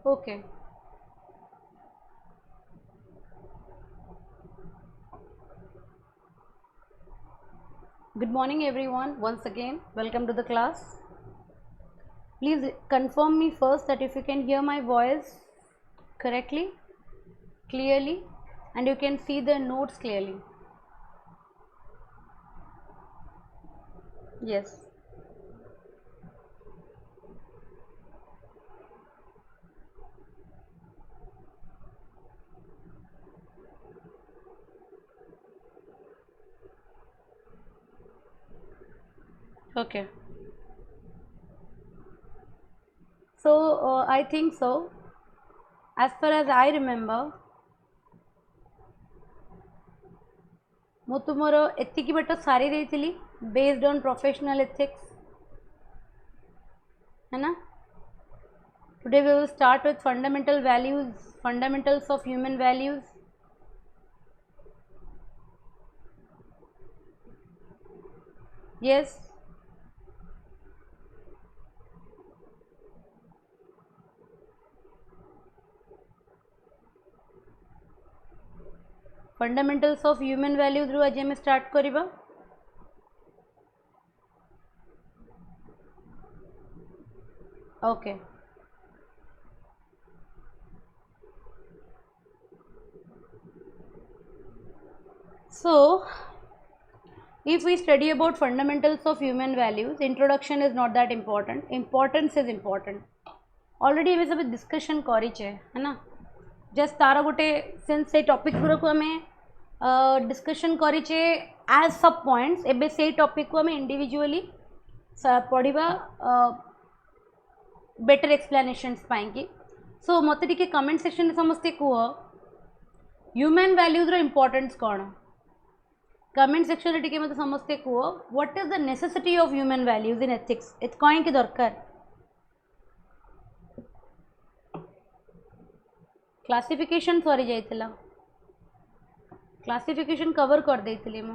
Okay. Good morning everyone. Once again, welcome to the class. Please confirm me first that if you can hear my voice correctly, clearly, and you can see the notes clearly. Yes. Okay. So I think so. As far as I remember, ମୁଁ ତୁମର ଏତିକି ବାଟ ସାରି ଦେଇଥିଲି based on professional ethics, है ना? Today we will start with fundamental values, fundamentals of human values. Yes. Fundamentals of human values रू आज हम स्टार्ट करिबा. Okay. So if we study about fundamentals of human values, introduction is not that important, importance is important. Already हमें सब discussion करिचे है ना. Just तार गोटे सेन्स से टॉपिक गुरक आम डिस्कशन करिचे एज सब पॉइंट्स. एबे से टॉपिक को आम इंडिविजुअली पढ़ा बेटर एक्सप्लेनेशंस पाई. सो मत टे कमेंट सेक्शन समस्ते कह ह्यूमन वैल्यूज रो इम्पोर्टेंस कौन. कमेंट सेक्शन टे मत समस्ते कह what is the necessity of human values in ethics. कहीं दरकार क्लासिफिकेशन सरी जाइतिला. क्लासिफिकेशन कवर कर देइतिली मु.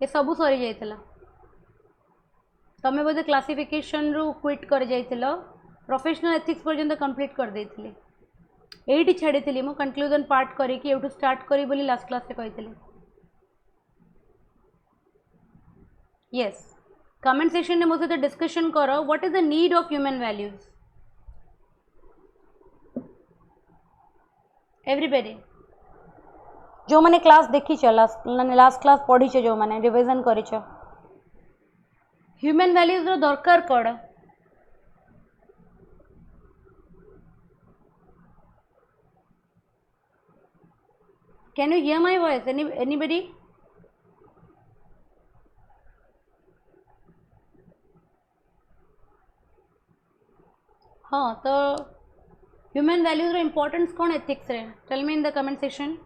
ये सब सरी जाइतिला. तमे बोधे क्लासिफिकेशन रू क्विट कर जाइतिलो. प्रोफेशनल एथिक्स पर्यंत कंप्लीट कर देइतिली. एठी छाड़ीतिली मु कंक्लूजन पार्ट करी कि एठू स्टार्ट करी बोली लास्ट क्लास रे कहितिली. यस. कमेंट सेक्शन में मो सहित डिस्कशन करो what is the need of human values. Everybody जो मैंने क्लास देखी लास्ट क्लास पढ़ी जो मैंने रिविजन कर ह्यूमन वैल्यूज रो दरकार कौन. Can you hear my voice anybody. हाँ तो ह्यूमन वैल्यूज रो इम्पोर्टेंस कौन एथिक्स रे. Tell me in the comment section.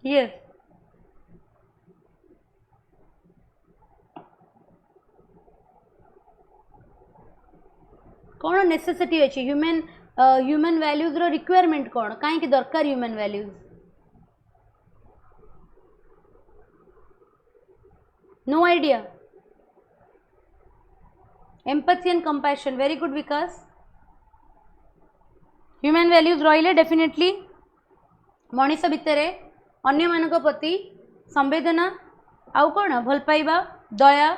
Yes. कौन नेसेसिटी अच्छी ह्यूमन वैल्यूज रो रिक्वायरमेंट कौन कहीं दरकार human values. No idea. Empathy and compassion. Very good Vikas. Human values रहिले डेफिनेटली मनीष भितर अन्य मानक प्रति संवेदना आउ कौन भल पाइबा दया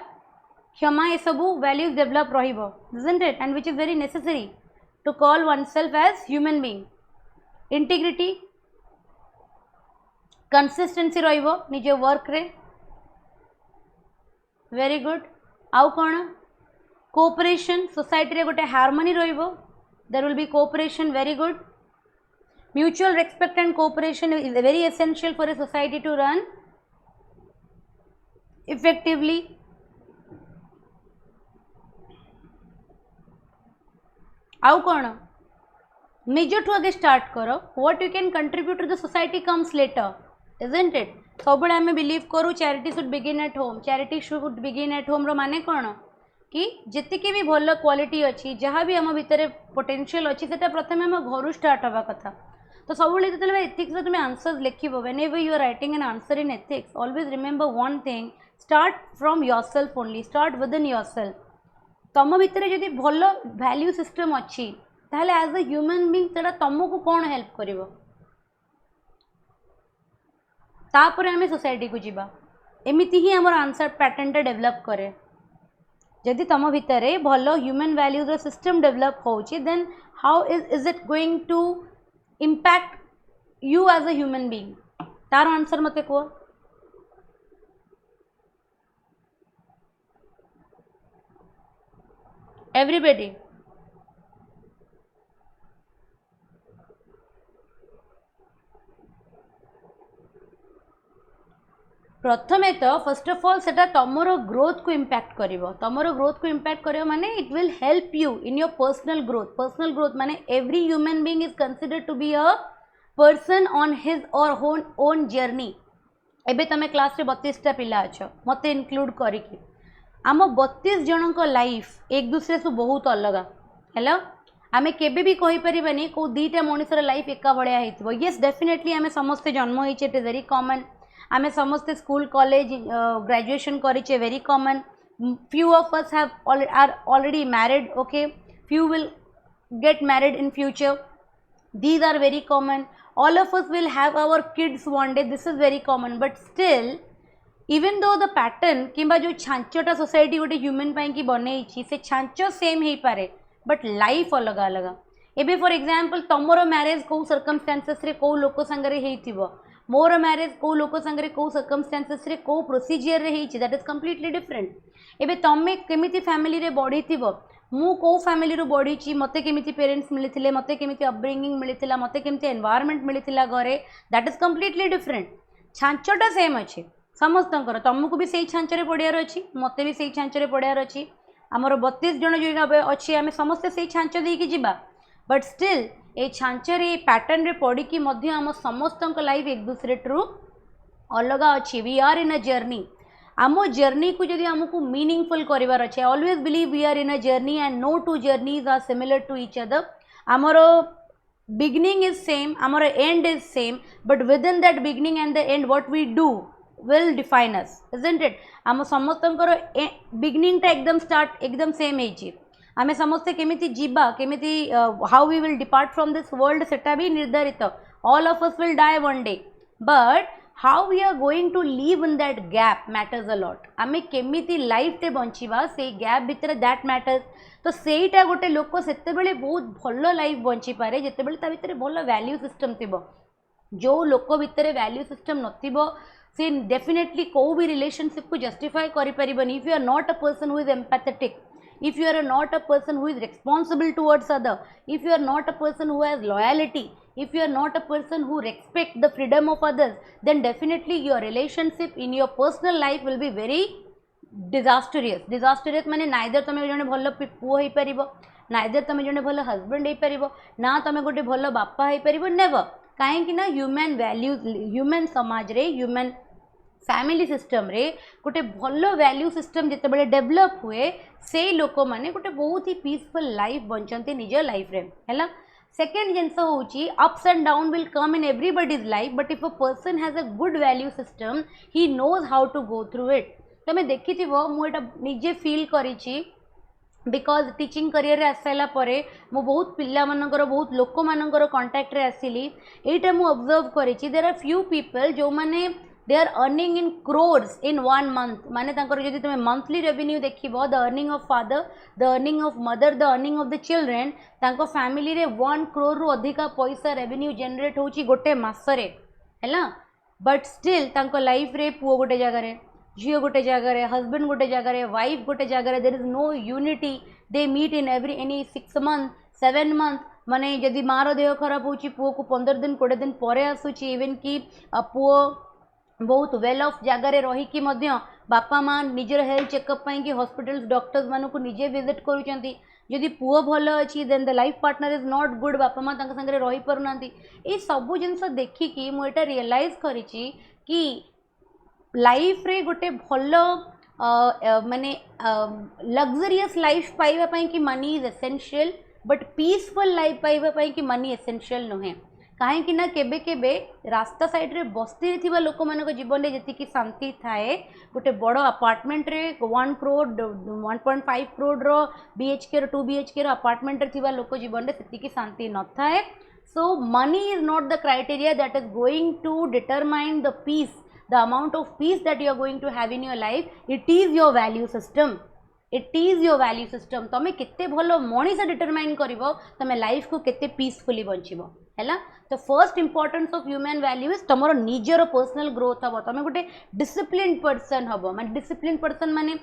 क्षमा ये सब वैल्यूज डेवलप रहिबो. isn't it? and which is very necessary to call oneself as human being. Integrity consistency रहिबो निज वर्क रे. Very good. आउ कौन कोऑपरेशन. सोसाइटी रे गोटे हार्मनी रहिबो. There will be cooperation. Very good. Mutual respect and cooperation is very essential for a society to run effectively. आउ कौन निज ठू आगे स्टार्ट करो. What you can contribute to the society comes later. isn't it? सब आम believe करूँ charity should begin at home. Charity should begin at home रो माने कौन कि जितकी भी भल क्वालिटी अच्छी जहाँ भी आम भितर पोटेंशियल अच्छी से प्रथम आम घर स्टार्ट हवा कथा. तो सब एथिक्स तुम आंसर्स लिख whenever you are writing an answer in ethics always remember one thing start from yourself only start within yourself तुम भितर जदि भल वैल्यू सिस्टम अच्छी ताहले एज अ ह्यूमन बीइंग सेटा तुमको कौन हेल्प करिवो तापर आम सोसाइटी को जीवा एमती ही आम आंसर पैटर्न डेभलप करे जदि तुम भितर भल ह्यूमन वैल्यूज सिस्टम डेभलप होची then how is it going to impact you as a human being तार आंसर मते कह एवरीबॉडी प्रथमे तो फर्स्ट ऑफ ऑल सेटा तमर ग्रोथ को इम्पैक्ट करिवो तमर ग्रोथ को इम्पैक्ट करिवो माने it will help you in your personal growth माने every human being is considered to be a person on his or own journey एबे तमे क्लास रे 32टा पिला अछ मते इंक्लूड करिकी आम 32 जनक लाइफ एक दूसरे से बहुत अलग हेलो आमे केबे भी कहि परिबानी को दीटा मनुष्यर लाइफ एका भलिया हेतिबो यस डेफिनेटली आमे समस्ते जन्म होइचे इट इज वेरी कॉमन आमे समस्ते स्कूल कॉलेज ग्रेजुएशन करिचे very common few of us have are already married okay few will get married in future these are very common all of us will have our kids one day this is very common but still even though the pattern किंबा जो छांचटा society गोटे human पाई की बनई से छांच same हो पारे but life अलग अलग एबे फॉर एग्जांपल तमरो मैरिज को सर्कमस्टेंसेस रे को लोक संगरे हेतिबो मोर मैरिज को लोक संगरे को सर्कमस्टेंसेस रे को प्रोसीजर रे हेछि दैट इज कंप्लीटली डिफरेंट एबे तमे केमिति फैमिली रे बढ़ीथिबो मु को फैमिली रू बढ़ी मते केमिति पेरेंट्स मिलथिले मते केमिति अपब्रिंगिंग मिलथिला मते केमिति एनवायरनमेंट मिलथिला घरे दैट इज कंप्लीटली डिफरेंट छांचटा सेम अछि समस्तंकर तुमको भी सही छांचरे पड़ियार अछि मते भी सही छांचरे पड़ियार अछि आमर 32 जन जो अच्छे आम समस्ते सही छांच देकी जिबा बट स्टिल ए छांचरे पैटर्न रे पड़ी कि मध्य आम समस्तंक लाइफ एक दूसरे टू अलग अच्छी we are in a journey आम जर्नी को जदि आमको मीनिंगफुल करार अच्छे always believe we are in a journey and no two journeys are similar to each other आमर बिगिनिंग इज सेम आमर end is same but within that beginning and the end what we do will define us isn't it आम समस्तंकर beginning टा एकदम start एकदम same है आमे समस्ते केमिति जीवा केमिति how we will depart from this world सेटा भी निर्धारित all of us will die one day but how we are going to live in that gap matters a lot आमे केमिति लाइफ टे बंचिबा से गैप भितर दैट मैटर्स तो सेटा गोटे लोक सेते बेले बहुत भलो लाइफ बंची पारे जेते बेले ता भितर भलो वैल्यू सिस्टम थिबो जो लोक भितर वैल्यू सिस्टम नथिबो से डेफिनेटली को भी रिलेशनशिप को जस्टिफाई करिपरिबनी if you are not a person who is empathetic if you are not a person who is responsible towards other if you are not a person who has loyalty if you are not a person who respect the freedom of others then definitely your relationship in your personal life will be very disastrous माने neither तमे जने भलो पुओ होई परिबो neither तमे जने भलो husband होई परिबो ना तमे गोटे भलो बापा होई परिबो नेवर काहे कि ना ह्यूमन वैल्यूज ह्यूमन समाज रे ह्यूमन फैमिली सिस्टम रे गोटे भलो वैल्यू सिस्टम जिते बड़े डेवलप हुए से लोक माने गोटे बहुत ही पीसफुल लाइफ बंचते निज लाइफ रे हैला सेकेंड जिनस होची ups and down will come in everybody's life but if a person has a good value system he knows how to go through it तमे देखिथिबो मु एटा निजे फील करिछि बिकॉज टीचिंग करियर आसाला परे मु बहुत पिला मानकर बहुत लोक मानकर कांटेक्ट रे आसिली एटा मु ऑब्जर्व करिछि देयर आर फ्यू पीपल जो माने they are earning in crores in 1 month माने तांकर जदि तुमे मंथली रेवेन्यू देखिबो the earning of father the earning of mother the earning of the children तांको फैमिली रे 1 crore रु अधिका पैसा रेवेन्यू जनरेट होची गोटे मास रे हैला बट स्टिल तांको लाइफ रे पुओ गोटे जगह रे झियो गोटे जगह रे हस्बैंड गोटे जगह रे वाइफ गोटे जगह रे there is no unity they meet in any 6 month 7 month माने जदि मार देह खराब होची पुओ को 15 दिन 20 दिन परे आसुची इवन की पुओ बहुत वेल ऑफ जगार रहीकि बापा माँ निजर हेल्थ चेकअप कि हॉस्पिटल्स डॉक्टर्स मानक निजे विजिट करुँच जदि पुओ भल अच्छी then the life partner is not good बापा माँ सागर रही पारना ये सब जिनस देखिकी मुझे रियलाइज करी कि लाइफ रे गोटे भल माने लग्जरियस लाइफ पाइबा कि money is essential but peaceful life पाइबा कि मनी एसेंशियल नुहे कहीं ना केबे केबे रास्ता साइड रे बस्ती थिबा लोक मानक जीवन में जी शांति थाए गोटे बड़ अपार्टमेंट रे 1 करोड़ 1.5 करोड़ रो BHK रो 2 BHK रो अपार्टमेंट रे थिबा लोक जीवन में सेतिकी शांति न थाए. So money is not the criteria that is going to determine the peace, the amount of peace that you are going to have in your life. It is your value system. It is your value system. तमे केते भलो Manish determine करिवो तमे life को केते peacefully बंचिबो हैला. तो first importance of human value is तमरो निजर पर्सनल ग्रोथ हबो. तमे गोटे डिसिप्लिन पर्सन हबो. माने डिसिप्लिन पर्सन माने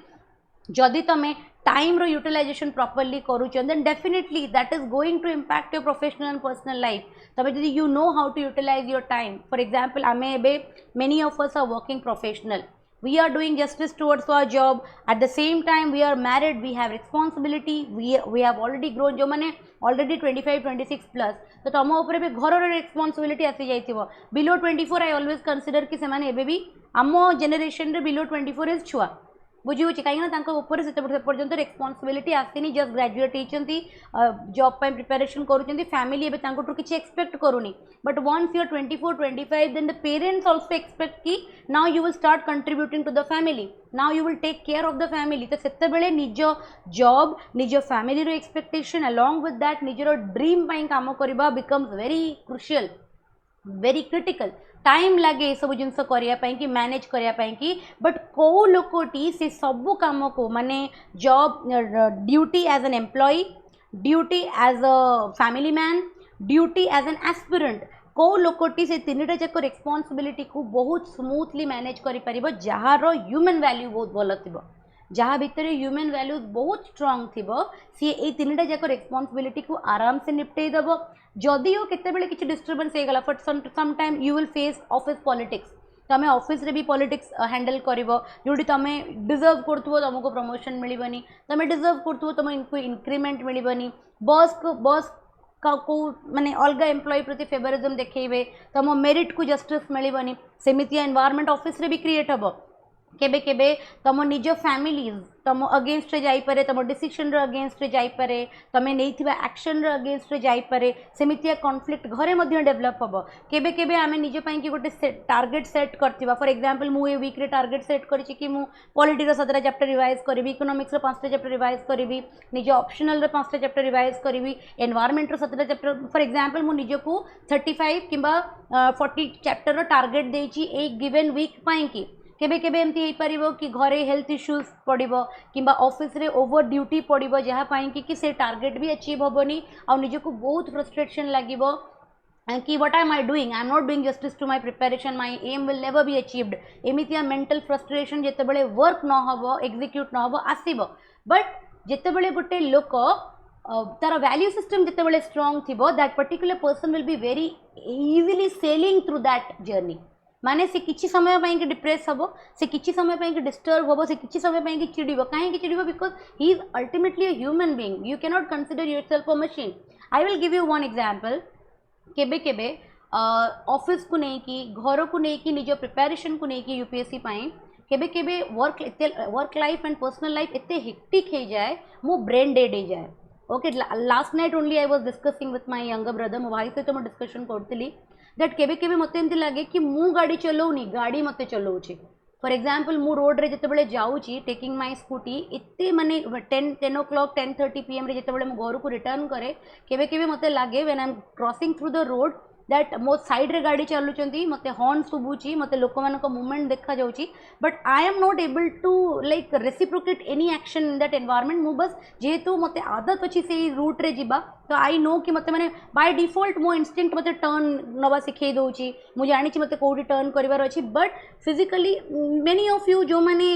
जदि तमे टाइम रो यूटिलाइजेशन प्रॉपर्ली करूछ then definitely that is going to impact your professional and personal life. तमे जदि you know how to utilize your time. For example आमे एबे many of us are working professional. We are doing justice towards our job. At the same time, we are married. We have responsibility. We have already grown. जो माने already 25-26 plus. तो तम ऊपर भी घर responsibility आसी जाइथिबो. Below 24, I always consider कि से माने एबे भी आमो generation रे below 24 is छुआ. बुझी होची कहीं ना ऊपर से पर्यंत रेस्पॉन्सिबिलिटी आसनी. जस्ट ग्रेजुएट होती जॉब पे प्रिपेरेशन करूँ. फैमिली एवं किसी एक्सपेक्ट करूनी. But once you are 24-25 then the parents also expect कि now you will start contributing to the family. Now you will take care of the family. तो से निज जॉब निज फैमिली रो एक्सपेक्टेशन अलॉन्ग विथ दैट निजर dream पाई काम करबा becomes very crucial, very critical. Time लगे ये सब जिन करने कि मैनेज करने कि. बट कौ लोकटी से सबू कम को माने job duty as an employee, duty as a family man, duty as an aspirant, कौ लोकटी से तीनटा जाक रेस्पॉन्सिबिलिटी को बहुत स्मूथली मैनेज कर जार ह्यूमन वैल्यू बहुत भल थी, जहाँ भितर ह्यूमन वैल्यूज बहुत स्ट्रॉन्ग थी सी ए तीनटा जाक रेस्पॉन्सिबिलिटी को आराम से निपटे दब. जदिओ केतेबेले किसी डिस्टर्बेंस हो गला for some time you will face office politics. तमें ऑफिस रे भी पॉलिटिक्स हैंडल करिवो जोटी तमें डिजर्व करथुवो तुमको प्रमोशन मिलिबनी, तमें डिजर्व करथुवो तुमको इंक्रीमेंट मिलिबनी. बॉस को माने अलग एम्प्लॉय प्रति फेवरिज्म देखैबे, तुम मेरिट को जस्टिस मिलिबनी. सेमिति एनवायरनमेंट ऑफिस रे भी क्रिएट हबो. केबे केबे तुम निज फैमिली तुम अगेंस्ट जाई पारे, तुम डिसीजन रो अगेंस्ट जाई पारे, तमें नैथिबा एक्शन रो अगेंस्ट जाई पारे. सेमितिया कॉन्फ्लिक्ट घरे मध्य डेवलप हबो. केबे केबे आमे निज पई कि गोटे टारगेट सेट करथिबा. फॉर एग्जांपल मु ए वीक रे टारगेट सेट करिछि कि मु पॉलिटी रो 17 चैप्टर रिवाइज करिवि, इकोनॉमिक्स रो 5टा चैप्टर रिवाइज करिवि, निज ऑप्शनल रो 5टा चैप्टर रिवाइज करिवि, एनवायरनमेंट रो 17 चैप्टर. फॉर एग्जांपल मु निज को 35 किंबा 40 चैप्टर रो टारगेट देछि एक गिवन वीक पई कि. केबे केबे एमती हो पारिबो कि घरे हेल्थ इश्यूज पड़िबो किंबा ऑफिस रे ओवर ड्यूटी पड़िबो जहाँ पाई कि से टारगेट भी अचीव होबनी आ निजको बहुत फ्रस्ट्रेशन लागिबो कि what am I doing, I am not doing justice to my preparation, my aim will never be achieved. एमितिया मेंटल फ्रस्ट्रेशन जेतेबेले वर्क न होबो एग्जीक्यूट न होबो आसीबो. बट जेतेबेले गोटे लोक तार वैल्यू सिस्टम जितेबाला स्ट्रॉन्ग थी that particular person will be very easily selling through that journey. माने से किछि समय पाई कि डिप्रेस हबो, से किछि समय पाई कि डिस्टर्ब हबो, से किछि समय पाई कि चिड़िबो. काहे कि चिड़िबो? Because he is ultimately a human being. You can not consider yourself a machine. I will give you one example. केबे केबे ऑफिस को नहीं कि घर को नहीं कि निज प्रिपरेशन को नहीं कि यूपीएससी पाई केबे केबे work life and personal life एते हेक्टिक हो जाए मो ब्रेन डेड हो जाए. Okay, last night only I was discussing with my younger brother. मो भाई सहित मुझे डिस्कशन करती दैट केबे केबे मत एमती लगे कि मु गाड़ी चलाऊनी, गाड़ी मत चलाऊँच. फॉर एग्जांपल मु रोड रे जितेबाला जाऊँगी टेकिंग माय स्कूटी एते माने 10 o'clock 10:30 PM रे जितेबाला मु घर को रिटर्न करे केबे केबे मत लगे when I am crossing through the road that मो साइड रे गाड़ी चलुचंती मत हॉर्न शुभुची मत लोक मानक मूवमेंट देखा जाउची but I am not able to like reciprocate any action in that environment. मु बस जेहेतु मत आदत अच्छी से रूट रे जीवा तो आई नो कि मत मैंने बाय डिफॉल्ट मो इंस्टिंक्ट मत टर्न नवा सिखे दउची. मु जानी मत कोडी टर्न करिवार अछि but physically many of you जो माने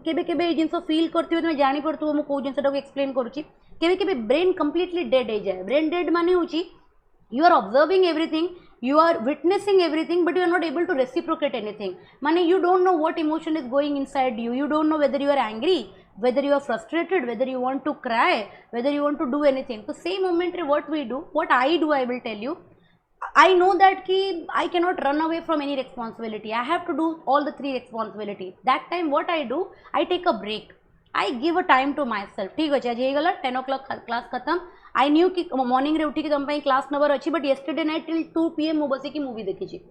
केबे केबे जिंस फील करथिबे तुम जानि पड़थु मु को जिंसटा को एक्सप्लेन करूची. केबे केबे ब्रेन कंप्लीटली डेड हो जाए. ब्रेन डेड माने होची you are observing everything, you are witnessing everything but you are not able to reciprocate anything. Mane you don't know what emotion is going inside you. You don't know whether you are angry, whether you are frustrated, whether you want to cry, whether you want to do anything. So same moment what we do, what I do, I will tell you. I know that ki I cannot run away from any responsibility. I have to do all the three responsibilities. That time what I do, I take a break. I give a time to myself ठीक अच्छे आज होगा 10 o'clock class खत्म I knew कि morning रे उठिकी तुम class नवर अच्छी but yesterday night till 2 PM मु बसिकी मूवी देखी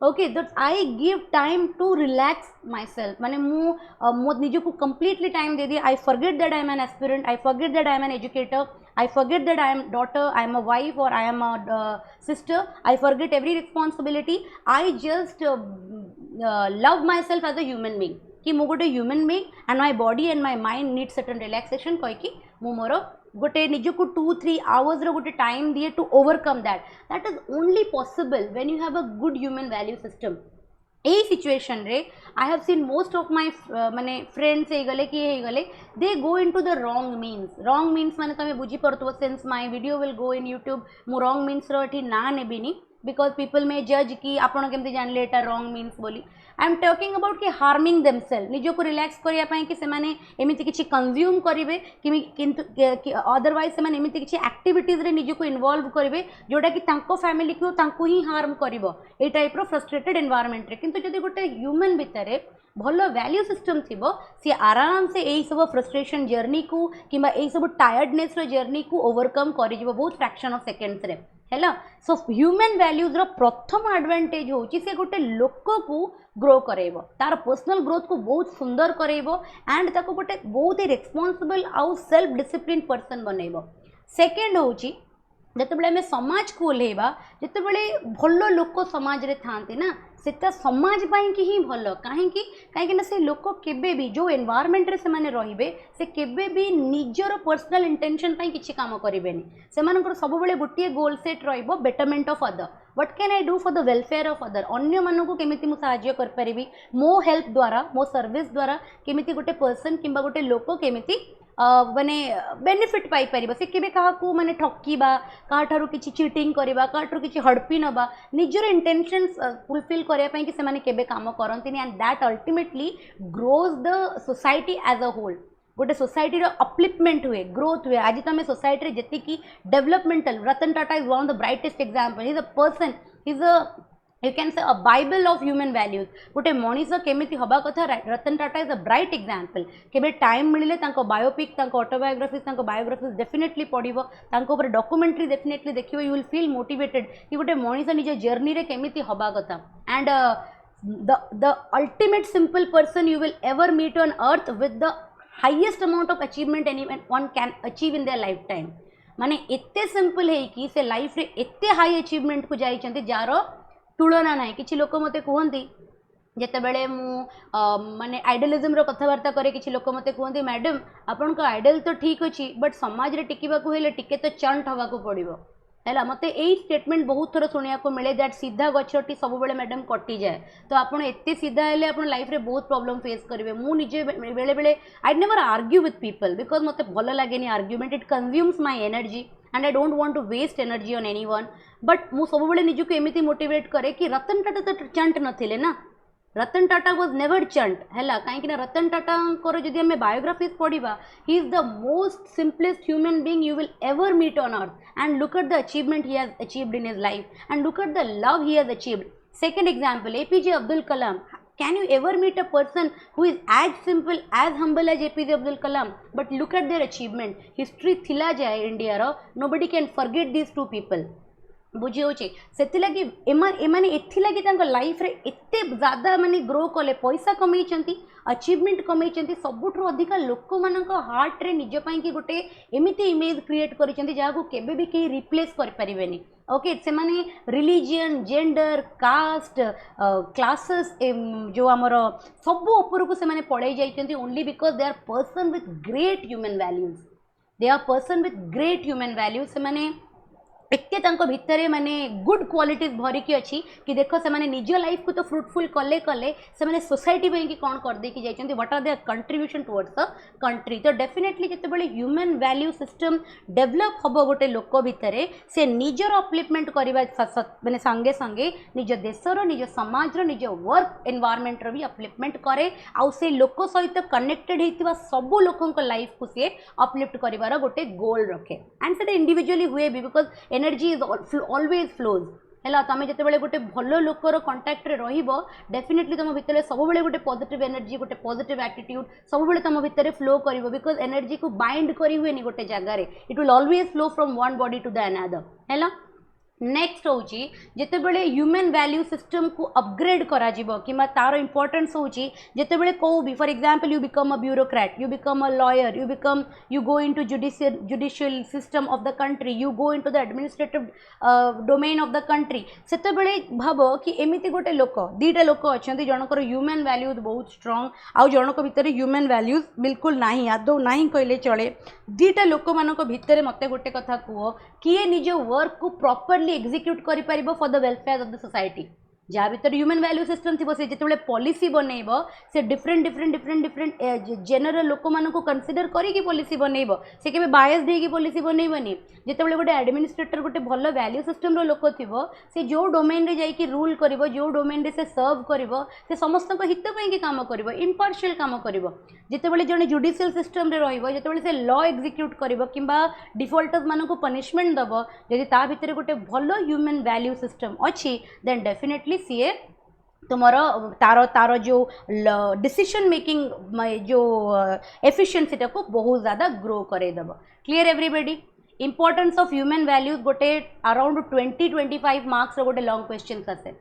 okay that I give time to relax myself माने मो निजको कम्प्लीटली टाइम दे दिए I forget that I am an aspirant I forget that I am an educator I forget that I am daughter, I am a wife or I am a sister. I forget every responsibility. I just love myself as a human being. कि मु गोटे human being and my body and my mind need certain relaxation कहीकि मु मोर गोटे निजको 2-3 hours रो गोटे time दिए to overcome that is only possible when you have a good human value system यही सिचुएशन रे I have seen most of my माने friends हे गले कि हे गले they go into the wrong means माने तमे बुझी पड़तो since my video will go in YouTube मु रॉन्ग मीन्स रो एठी ना नेबिनी बिकॉज पीपल मे जज कि आपण केमती जानले एटा रॉन्ग मीन्स बोली आई एम टॉकिंग अबाउट कि हार्मिंग देमसेल्फ निजो को रिलैक्स करिया पई कि सेमाने एमिति किछि कंज्यूम करिवे किंतु अदरवाइज सेमाने एमिति किछि एक्टिविटीज रे निजो को इन्वॉल्व करिवे जोटा कि तांको फैमिली को तांको ही हार्म करिवो ए टाइप रो फ्रस्ट्रेटेड एनवायरनमेंट रे किंतु जदि गोटे ह्यूमन भितरे भलो वैल्यू सिस्टम थी सी आराम से यही सब फ्रस्ट्रेशन जर्नी को कि यही सब टायर्डनेस जर्नी को ओवरकम कर बहुत फ्रैक्शन ऑफ सेकेंड्स रे है सो ह्यूमन वैल्यूज रो प्रथम एडवांटेज होची से गोटे लोक को ग्रो करेबो तार पर्सनल ग्रोथ को बहुत सुंदर करेबो एंड ताको गोटे बहुत ही रेस्पॉन्सिबल आउ सेल्फ डिसिप्लिन पर्सन बनेबो सेकेंड होची जिते आम समाज को ओल्हेबा जिते भल लोक समाज रे थांती ना सेटा समाज पाई कि ही भल कहीं से लोक केबे भी जो एनवायरनमेंट रे से माने रहिबे से केबे भी निजर पर्सनल इंटेंशन पाई किछि काम करिवेनी से मानकर सब बेले गोटिए गोल सेट रहिबो betterment of other what can I do for the welfare of other अन्य मानक केमिति मु सहाय्य कर परिबी मो हेल्प द्वारा मो सर्विस द्वारा केमिति गोटे पर्सन किंबा गोटे लोक केमिति माने बेनिफिट पाई परिबो से केबे काहा को माने ठकीबा काहा ठारू किछि चीटिंग करबा काहा ठारू किछि हड़पी नबा निजर इंटेंशंस फुलफिल करिया पई कि से माने केबे काम करंतिनी and that ultimately grows the society as a whole गोटे सोसाइटी रो अपलिफ्टमेंट हुए ग्रोथ हुए आज तुम सोसाइटी रे जति की developmental Ratan Tata is one of the brightest example he is a person is a you can say a bible of human values गोटे मनीष केमिति हबा कथा Ratan Tata is a bright example केबे टाइम मिले तांको बायोपिक तांको ऑटोबायोग्राफीज तांको बायोग्राफीज डेफिनेटली पढ़िबो तांको ऊपर डॉक्यूमेंट्री डेफिनेटली देखिबो यू विल फील मोटिवेटेड कि गोटे मनीष निज जर्नी रे केमिति हबा कथा and the ultimate simple person you will ever meet on earth with the highest amount of achievement anyone can achieve in their lifetime माने एते सिंपल है कि से लाइफ रे एते हाई अचीवमेंट को जाई चंती जार तुलना ना किछि लोक मते कहंती जेते बेले मु माने आइडियलिज्म रो कथावार्ता करे किछि लोक मते कहंती मैडम आपन को आइडियल तो ठीक अछि बट समाज रे टिकिबा को हेले टिके तो चंट हवा को पड़िबो है मत यही स्टेटमेंट बहुत थर शुणा को मिले दैट सीधा गछटी सब बेले मैडम कटि जाए तो आपड़ एत सीधा हेले आप लाइफ रे बहुत प्रॉब्लम फेस करेंगे मुझे बेले बेले I never argue with people because मत भल लगे argument it consumes my energy and I don't want to waste energy on anyone but मु सब बेले निजको एमिति मोटिवेट करे कि रतन टाटा तो चंट नथिले ना रतन टाटा वाज नेवर चंट है कहीं रतन टाटा जदि आम बायोग्राफीज पढ़ा he is the most simplest human being you will ever meet on earth and look at the achievement he has achieved in his life and look at the love he has achieved second example A P J Abdul Kalam can you ever meet a person who is as simple as humble as APJ Abdul Kalam but look at their achievement history थिला जाए India रो nobody can forget these two people बुझी होचे सेति लगी एमाने एथि लगी तांको लाइफ रे एते ज्यादा माने ग्रो कले पैसा कमाई चंती अचीवमेंट कमाई चंती सबुठरो अधिका लोक मानक हार्ट रे निज पई कि गोटे एमिति इमेज क्रिएट करि चंती जाहा को केबे भी केही रिप्लेस कर परिबेनी ओके से माने रिलीजन जेंडर कास्ट क्लासेस जो आमर सब ऊपर को से माने पड़ाई जाई चंती only because they are person with great human values they are person with great human values से माने एते तांको भितरे माने गुड क्वालिटीज भरिकी अच्छी कि देखो से माने निज लाइफ को तो फ्रूटफुल कले कले से माने सोसाइटी पे कि कौन कर दे कि जाइछन्ती what are their contribution towards the country तो डेफिनेटली जते बळे ह्यूमन वैल्यू सिस्टम डेवलप हबो गोटे लोक भितरे से निजर अपलिफ्टमेंट करबा माने संगे संगे निज देशर निज समाजर निज वर्क एनवायरनमेंट रो भी अपलिफ्टमेंट करे आउ से लोक सहित कनेक्टेड हेतिबा सब लोकन को लाइफ को से अपलिफ्ट करिवार गोटे गोल रखे एंड से इंडिविजुअली हुए भी because energy is always flows है तुम जिते गोटे भल लोकर कंटाक्ट रे रहिबो डेफिनेटली तुम भितर सब बेले गोटे पॉजिटिव एनर्जी गोटे पॉजिटिव एटीट्यूड सब बेले तुम भितर फ्लो करिवो बिकॉज एनर्जी को बाइंड करी हुए गोटे जगार it will always flow from one body to the another है। नेक्स्ट हूँ जिते बड़े ह्यूमन वैल्यू सिस्टम को अपग्रेड करा जिवो कि तार इंपोर्टेंस हूँ जिते बड़े को भी for example you become a bureaucrat you become a lawyer you go into judicial system of the country you go into the administrative domain of the country सेते बड़े भाव कि एमिति गोटे लोक दीटा लोक अच्छा जनकर ह्यूमन वैल्यूज बहुत स्ट्रांग आउ जनक भितर ह्यूमन वैल्यूज बिल्कुल नाही आदौ नाही कहले चले दीटा लोक मानक भितर मते गोटे कथा कह किए निज वर्क को प्रॉपर्ली एग्जीक्यूट करि परिबो for the welfare of the society जहाँ भीतर ह्यूमन वैल्यू सिस्टम थी से जिते पॉलिसी बनइब से different different different different general लोक मान कनसीडर करी पॉलिसी बनइब से केबे बायस देकी पॉलिसी बनइबनी जिते गोटे एडमिनिस्ट्रेटर गोटे भल वैल्यू सिस्टम रो लोक थिबो से जो डोमेन रे जाइकी रूल करिवो जो डोमेन रे से सर्व करिवो से समस्त हित पई के काम करिवो इम्पार्शियल काम करिवो जिते जने जुडिशियल सिस्टम रे रहिबो जिते से लॉ एग्जीक्यूट करिवो किंबा डिफॉल्टर्स मान को पनिशमेंट दबो जदि ता भितर गोटे भल ह्यूमन वैल्यू सिस्टम अच्छी देन डेफिनेटली सीए तुमर तार तार जो डिसीजन मेकिंग जो एफिशिएंसी को बहुत ज़्यादा ग्रो करेदेव। Clear everybody importance of human values गोटे अराउंड 20-25 मार्क्स गोटे लॉन्ग क्वेश्चन आसे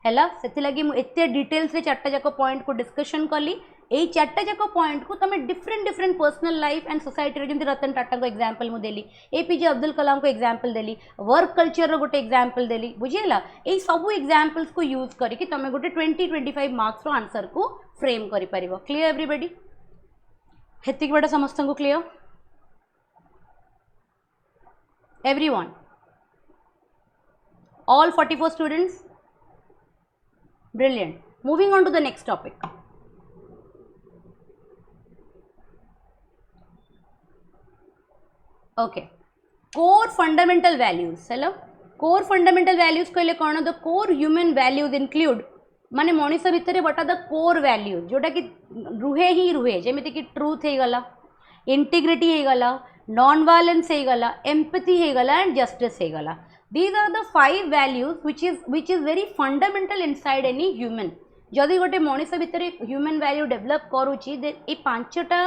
है से लगी मुझे डिटेल्स रे चार्टा जाक पॉइंट को डिस्कशन कली यही चार्टा जाक पॉइंट को तुम different different personal life and society जमी रतन टाटा को एग्जांपल मुझे देली एपीजे अब्दुल कलाम को एग्जांपल देली वर्क कल्चर गोटे एग्जांपल देली बुझीला यही सब एग्जांपल्स को यूज करके तुम गोटे 20-25 मार्क्स रो आंसर को फ्रेम करि परिबो। क्लियर एवरीबॉडी हेतिक बड़ा समस्त को clear everyone all 44 students brilliant moving on to the next topic okay core fundamental values hello core fundamental values कहले कौन the core human values include माने मनीष भितर what are the core values जोटा कि रुहे ही रुहे जेमिति कि ट्रूथ हे गला इंटीग्रिटी हे गला non violence हे गला एम्पैथी हे गला एंड जस्टिस हे गला these are the 5 values which is very fundamental inside any human जदि गोटे मनीष भितर ह्यूमन वैल्यू डेवलप करुच्ची देन ये 5टा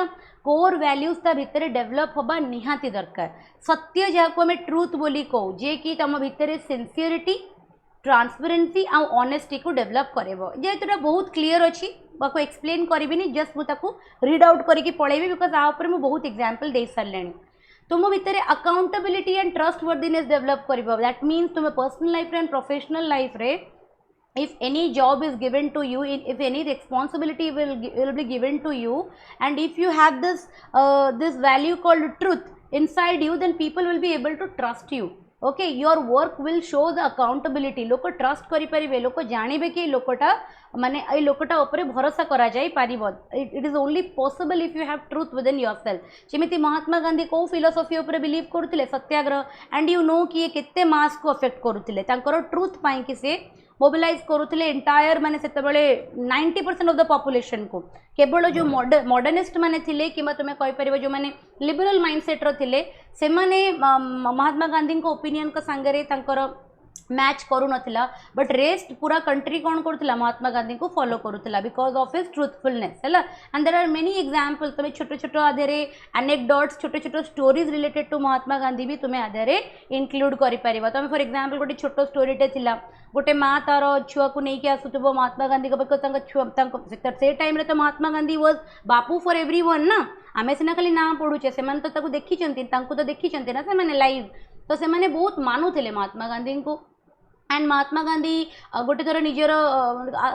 कोर वैल्यूज ता भितर डेवलप हवा निहाती दरकार सत्य जहाँ आम ट्रूथ बोली कहू जे कि तुम भितर सिंसियरिटी ट्रांसपेरेंसी आ ऑनेस्टी को डेवलप करेबो जेहेतुटा बहुत क्लियर अच्छी बाको एक्सप्लेन करी जस्ट मुझे रीड आउट करके पढ़ेबी बिकज आ ऊपर मुझे बहुत एग्जांपल दे सारे तुम भितर अकाउंटेबिलिटी एंड ट्रस्टवर्दीनेस डेवलप कर दैट मीन्स तुम personal life and professional life रे if any job is given to you if any responsibility will be given to you and if you have this value called truth inside you then people will be able to trust you okay your work will show the accountability लोक trust करि परिबे लोक जानिबे कि लोकटा माने ए लोकटा ऊपर भरोसा करा जाय पारिबो it is only possible if you have truth within yourself जेमिति महात्मा गांधी को फिलोसॉफी ऊपर बिलीव करथिले सत्याग्रह एंड यू नो कि केते मास को अफेक्ट करथिले तांकर ट्रूथ पाई कि से मोबिलाइज करुले एंटायर माने से 90% ऑफ द पॉपुलेशन को केवल जो मॉडर्निस्ट माने थिले कि तुम्हें कहि परिबो जो माने लिबरल माइंडसेट रो थिले से माने महात्मा गांधी को ओपिनियन का संगरे तांकर मैच करू नथिला बट रेस्ट पूरा कंट्री कौन करुला महात्मा गांधी को फॉलो करुला बिकॉज ऑफ हिज ट्रूथफुलनेस है and there are many example तुम्हें छोटे छोटे आधे एनेक्डोट्स छोटे छोटे stories related to Mahatma Gandhi भी तुम्हें आधे इनक्लूड कर तुम फॉर एग्जांपल गोटे छोट स्टोरीटे थिला गोटे माँ तार छुआ को लेकिन आसुव महात्मा गांधी छुआ से टाइम रे तो Mahatma Gandhi was Bapu for everyone ना आमे सिना खाली ना पढ़ुचे से तो देखी तो देखी ना से लाइव तो से बहुत मानुले महात्मा गांधी को एंड महात्मा गांधी गोटे थर निजर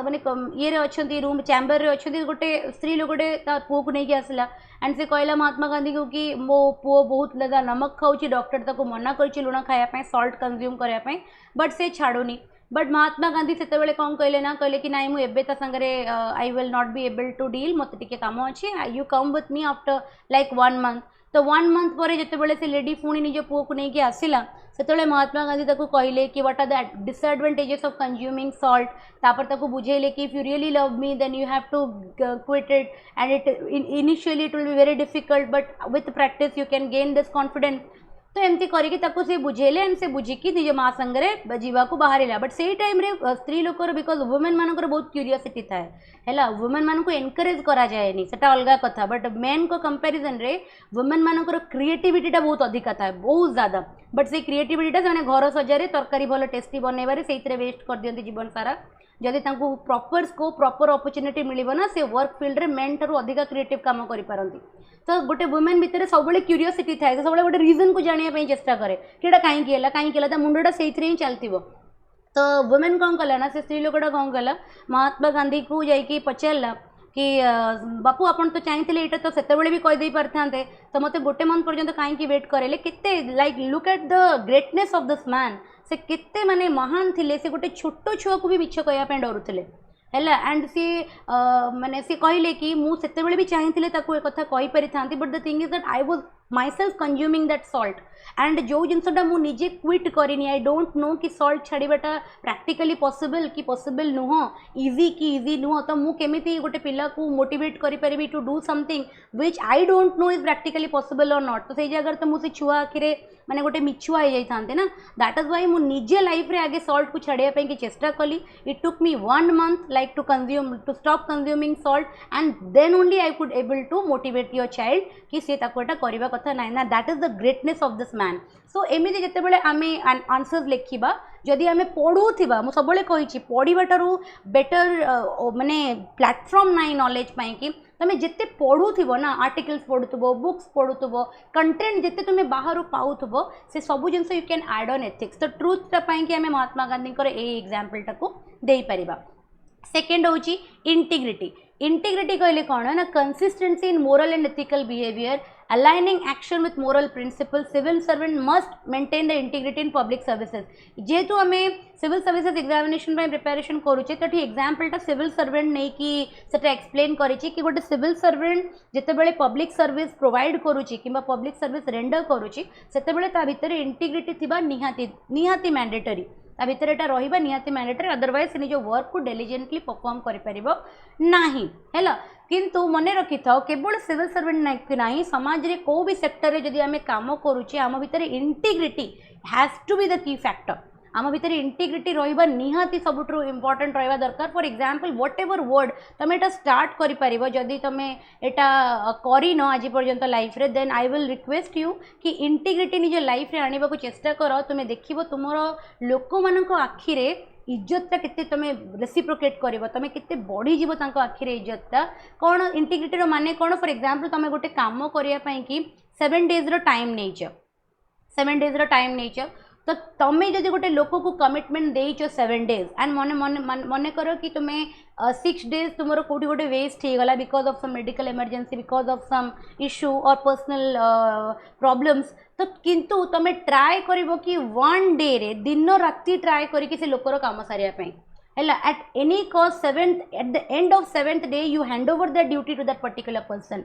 माने ये अच्छा रूम चैम्बर रे अच्छा गोटे स्त्री लोकटे पुओ को लेकिन आसला एंड से कहला महात्मा गांधी को कि मो पुओ बहुत ज़्यादा नमक खाऊँ डॉक्टर ताको मना कर लुण खायापी सल्ट कंज्यूम करने बट से छाड़ुनी बट महात्मा गांधी से कौन कहले ना कहले कि नाई मुझे सागरे I will not be able to deal मत टिके काम अच्छे you come with me after like 1 month तो 1 मंथ पर जिते से लेडी पुणी निज पुओ को लेकिन आसला से महात्मा गांधी ताको कहले कि what are the disadvantages of consuming salt तापर ताको बुझेले कि if you really love me then you have to quit it and it initially it will be very difficult but with practice you can gain this confidence तो एमती करके ताको से बुझेले and से बुझिकी निज माँ संगे जीवा को बाहर बट से टाइम रे स्त्री लोकर बिकज वुमेन मानकर बहुत क्यूरियोसिटी थाए है वुमेन मान को एनकरेज करा जाएनी सेटा अलग कथा बट मेन को कंपैरिजन रे वुमेन मानकर क्रिएटिविटीटा बहुत अधिका थाए बहुत ज़्यादा बट से क्रिएटिविटीटा से घर सजारे तरकारी भल टेस्टी बनइबारे से वेस्ट कर दियंती जीवन सारा जदि तांको प्रॉपर स्कोप प्रॉपर अपॉर्चुनिटी मिलिबो ना से वर्क फील्ड रे मेन ठारू अधिका क्रिएटिव काम करि पारंती तो गोटे वुमेन भितर सब क्यूरियोसिटी थाए सब गोटे रीजन को जानिया चेष्टा करे कि कहीं मुंडा से ही चलती तो वुमेन कौन कला ना से स्त्री लोकटा कौन कला महात्मा गांधी को जाइए पचारा कि बापू आपन तो चाहिए यहाँ तो से भी कहीदे पारे तो मत गोटे मंथ पर्यंत कहीं वेट करेले केते like look at the greatness of this man से केते माने महान थिले से गोटे छोट छुआ को भी मिछ कहवाई डरुले है एंड सी माने सी कहले कि मुझे भी चाहिए एक कथा कही पारि था but the thing is that I was myself consuming that salt and जो जिनसा मुझे क्विट करनी आई डोंट नो कि सॉल्ट छाड़ाटा प्रैक्टिकली पॉसिबल कि पॉसिबल नुह इजी कि इजी नुह तो मुझे गोटे पिला को मोटिवेट करी to do something which I don't know is practically possible और नॉट तो से जगह तो मुझे छुआ आखिरे माने गोटे मिछुआ हो जाते ना दैट इज वाई मुझे लाइफ रे आगे सॉल्ट को छाड़ापी की चेष्टा कली it took me 1 month like to stop consuming salt and then only I could able to motivate your child कि सी एटा करवा कथा ना ना that is the greatness of this man so एमती जिते आम आंसर्स लिखा जदि आम पढ़ुवा मुझे सब कही पढ़ाटारू बेटर माने प्लेटफॉर्म ना नॉलेज पाई कि तुम जिते पढ़ुव ना आर्टिकल्स पढ़ुव बुक्स पढ़ुव कंटेंट जिते तुम बाहर पाऊव से सब जिन you can add on ethics तो ट्रुथटा कि आम महात्मा गांधी एग्जाम्पलटा को दे पारिबा सेकेंड हूँ इंटीग्रिटी इंटीग्रिटी कहले कौन ना consistency in moral and ethical behaviour aligning action with moral principles civil servant must maintain the integrity in public services जेहेतु आम सिविल सर्विसेज एग्जामिनेशन प्रिपेरेशन करुचे तो एग्जाम्पलटा सिविल सर्वेंट नहीं कि सेटा एक्सप्लेन करिछि कि गोटे सिविल सर्वेंट जितेबेले पब्लिक सर्विस प्रोवाइड करुछि किंबा पब्लिक सर्विस रेंडर करुछि सेतेबेले ता भितर इंटीग्रिटी थिबा निहाती मैंडेटरी ता भितर एटा रहिबा निहाती मैंडेटरी अदरवाइज निज वर्क को डिलिजेंटली परफॉर्म करि परिबो नाही हैला किंतु मने रखि थाओ केवल सिविल सर्वेंट नहीं समाज रे को भी सेक्टर रे जदि आमे काम करूचे आम भितर integrity has to be the key factor आम भितर इंटीग्रिटी रहिबा निहाती सबुठु इंपोर्टेंट रहिबा दरकार for example whatever word तुम एटा स्टार्ट करि परिबो जदि तुम एटा करिनो आज पर्यंत लाइफ रे then I will request you कि इंटीग्रिटी निज लाइफ रे आनिबा को चेष्टा करो तुम देखिबो तुमरो लोक मानको आखि रे इज्जतटा केते तुम रेसिप्रोकेट कर तुम केते बढ़ी जीव आखिरे इज्जतटा कौन इंटीग्रिटी माने कौन फॉर एग्जांपल तुम गोटे काम करने कि 7 days टाइम नहीं 7 days टाइम नहीं तो तुम्हें जब गोटे लोक को कमिटमेंट देच 7 days एंड मन कर कि तुम्हें 6 days तुम कौटी गोटे वेस्ट हो गला because of some medical emergency because of some issue और पर्सनल प्रॉब्लम्स तो किंतु तुम ट्राए कर कि 1 day रे दिन राति ट्राए करके से लोकर काम सारियापी है at any cause at the end of 7th day you hand over the duty to that particular person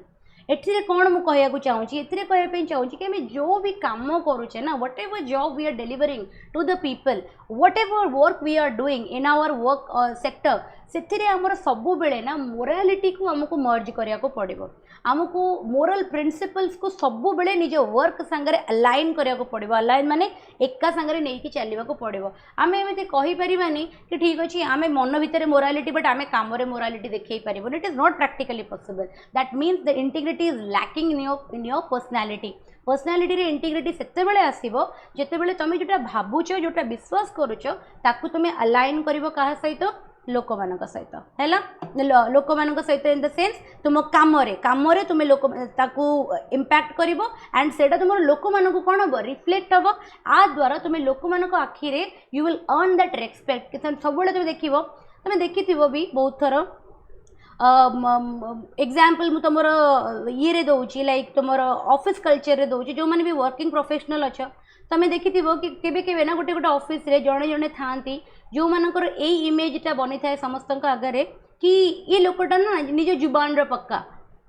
एथिरे कौन मुझे कहूँ चाहूँगी एथिरे कहवाई चाहूँगी कि आम जो भी काम करुचे ना whatever job we are delivering to the people whatever work we are doing in our work sector से आमर सबु बेले ना मोरालिटी को आमको मर्ज करिया को पड़िबो आमको मोरल प्रिंसिपल्स को सबु बेले निज वर्क संगरे अलाइन करिया को पड़िबो अलाइन माने एका संगरे नै कि चलिबा को पड़िबो आमे एमिते कहि परिबानी कि ठीक अछि आमे मन भितरे मोरालिटी बट आमे काम रे मोरालिटी देखै परिबो it is not practically possible that means the integrity is lacking in your personality personality रे इंटीग्रिटी सेते बेले आसीबो जेते बेले तुम जोटा भाबुचो जोटा विश्वास करूचो ताकू तुम अलाइन करिवो काहा सहित लोक मान सहित है लोक मान सहित इन द सेन्स तुम काम तुम लोक ताकू इम्पैक्ट कर एंड सेटा तुम लोक मान कौन हम रिफ्लेक्ट हम आ द्वारा तुम लोक मान आखिरे you will earn that respect सब तुम देख तुम देखि भी बहुत थर एग्जाम्पल मु तुम ये दौची लाइक तुम ऑफिस कल्चर रे दौची जो मैंने भी वर्किंग प्रोफेशनल अच्छा तुम देखि कि केबे केबे ना गोटे गोटे ऑफिस रे जड़े जड़े था जो मानकर यही इमेजटा बनी थाए समस्त आगे कि ये लोकटा ना निज जुबान पक्का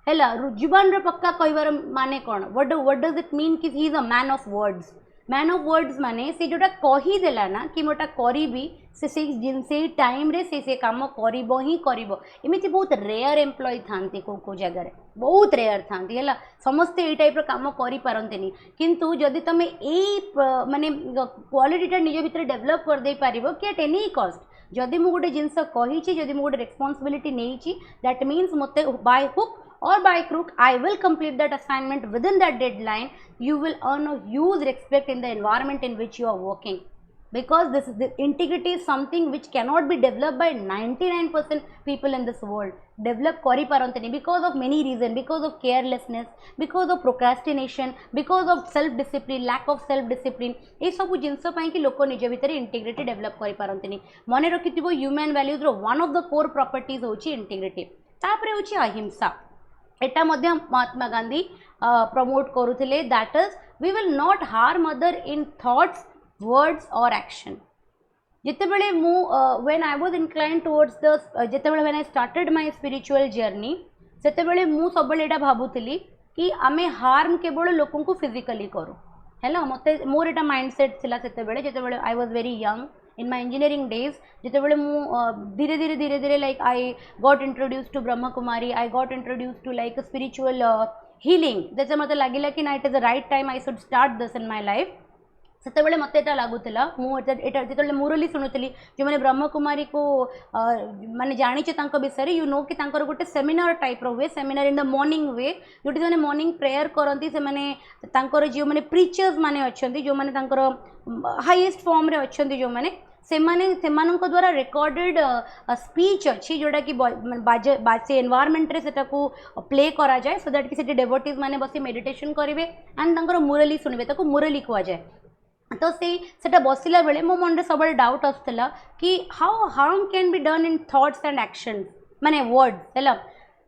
है जुबान पक्का कहबार माने कौन व्हाट डज इट मीन कि ही is a man of words man of words माने से जोटा कहीदेला ना कि मोटा करी से टाइम रे से काम करिबो ही करिबो एमिति बहुत रेयर एम्प्लॉय थांती को जगह बहुत रेयर थांती है समस्ते ये टाइप काम करि पारंतेनी किंतु जदि तमे ए माने क्वालिटीटा निज भितर डेवलप कर दे पारिबो कि एट एनी कॉस्ट जदि मु गोटे जिनस कही जदि मु गोटे रेस्पॉन्सिबिलिटी नहीं दैट मीन्स मते by hook or by crook I will complete that assignment within that deadline. You will earn a huge respect in the environment in which you are working, because this is the integrity is something which cannot be developed by 99% people in this world. Develop kari parantani because of many reasons, because of carelessness, because of procrastination, because of self discipline, lack of self discipline. ये सब जिनस कि लोक निज भितर integrity develop करि पारंतनी. मन रखिथिबो ह्यूमन वैल्यूज रो one of the core properties होची इंटीग्रिटी. तापरे होची अहिंसा. एटा मध्य महात्मा गांधी प्रमोट करुथिले that is we will not harm other in thoughts words or action. जितेबेले मु when I was inclined towards the जितेबेले when I started my spiritual journey सेतेबेले मु सबले एटा भाबुथिली कि आमे हार्म केवल लोकन को फिजिकली करू हैला मते मोर एटा माइंडसेट थिला सेतेबेले जितेबेले I was very young in my engineering days जितेबेले मु धीरे धीरे like I got introduced to Brahma Kumari, I got introduced to like a spiritual healing. जैसे मते लागिला कि ना it is the right time I should start this in my life. सेतेबेले मते एटा लागुतला मु एटा जेतेबेले मुरली सुनुतली जो माने ब्रह्म कुमारी को माने जानि छ तांको विषय यू नो कि तांकर गोटे सेमिनार टाइप रो हुए सेमिनार इन द मॉर्निंग वे जोटी माने मॉर्निंग प्रेयर करंती से माने तांकर जो माने प्रीचर्स माने अछंती जो माने तांकर हाईएस्ट फॉर्म रे अछंती जो माने सेमानक द्वारा रेकॉर्डेड स्पीच अच्छी जोटा कि बाजे बासे एनवायरमेंट रे सेटा को प्ले करा जाए सो दैट कि सेठी डेवोटीज माने बसी मेडिटेशन करिवे एंड तांकर मुरली सुनिबे ताको मुरली कुआ जाए. तो सेटा बसिला बेले मो मन रे सबले डाउट आस्तला कि how harm can be done in thoughts and actions माने वर्ड्स हैला.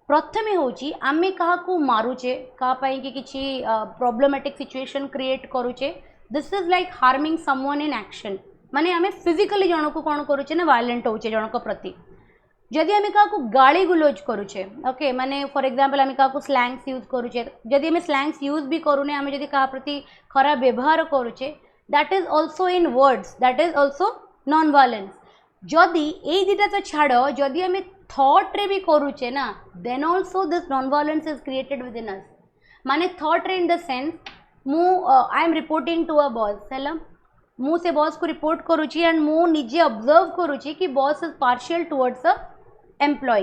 प्रथमे होची आमे काहा को मारुचे का पई कि किछि प्रॉब्लमेटिक सिचुएशन क्रिएट करूचे. This is like harming someone in action माने आमे फिजिकली जन को कौन करूचे ना वायलेंट होचे जन को प्रति. जदि आमे का को गाली गुलोज करूचे ओके माने फॉर एग्जांपल आमे का को स्लैंग्स यूज करूचे जदि आमे स्लैंग्स यूज भी करूने आमे जदि का प्रति खराब व्यवहार करूचे that is also in words that is also known violence. जदि ए दिटा तो छाड़ो जदि आमे थॉट रे भी करूचे ना then also this non violence is created within us. माने थॉट रे इन द सेंस मु I am reporting to a boss हैला मु से बॉस को रिपोर्ट करुची एंड मु निजे ऑब्जर्व करुची कि boss is partial towards a employee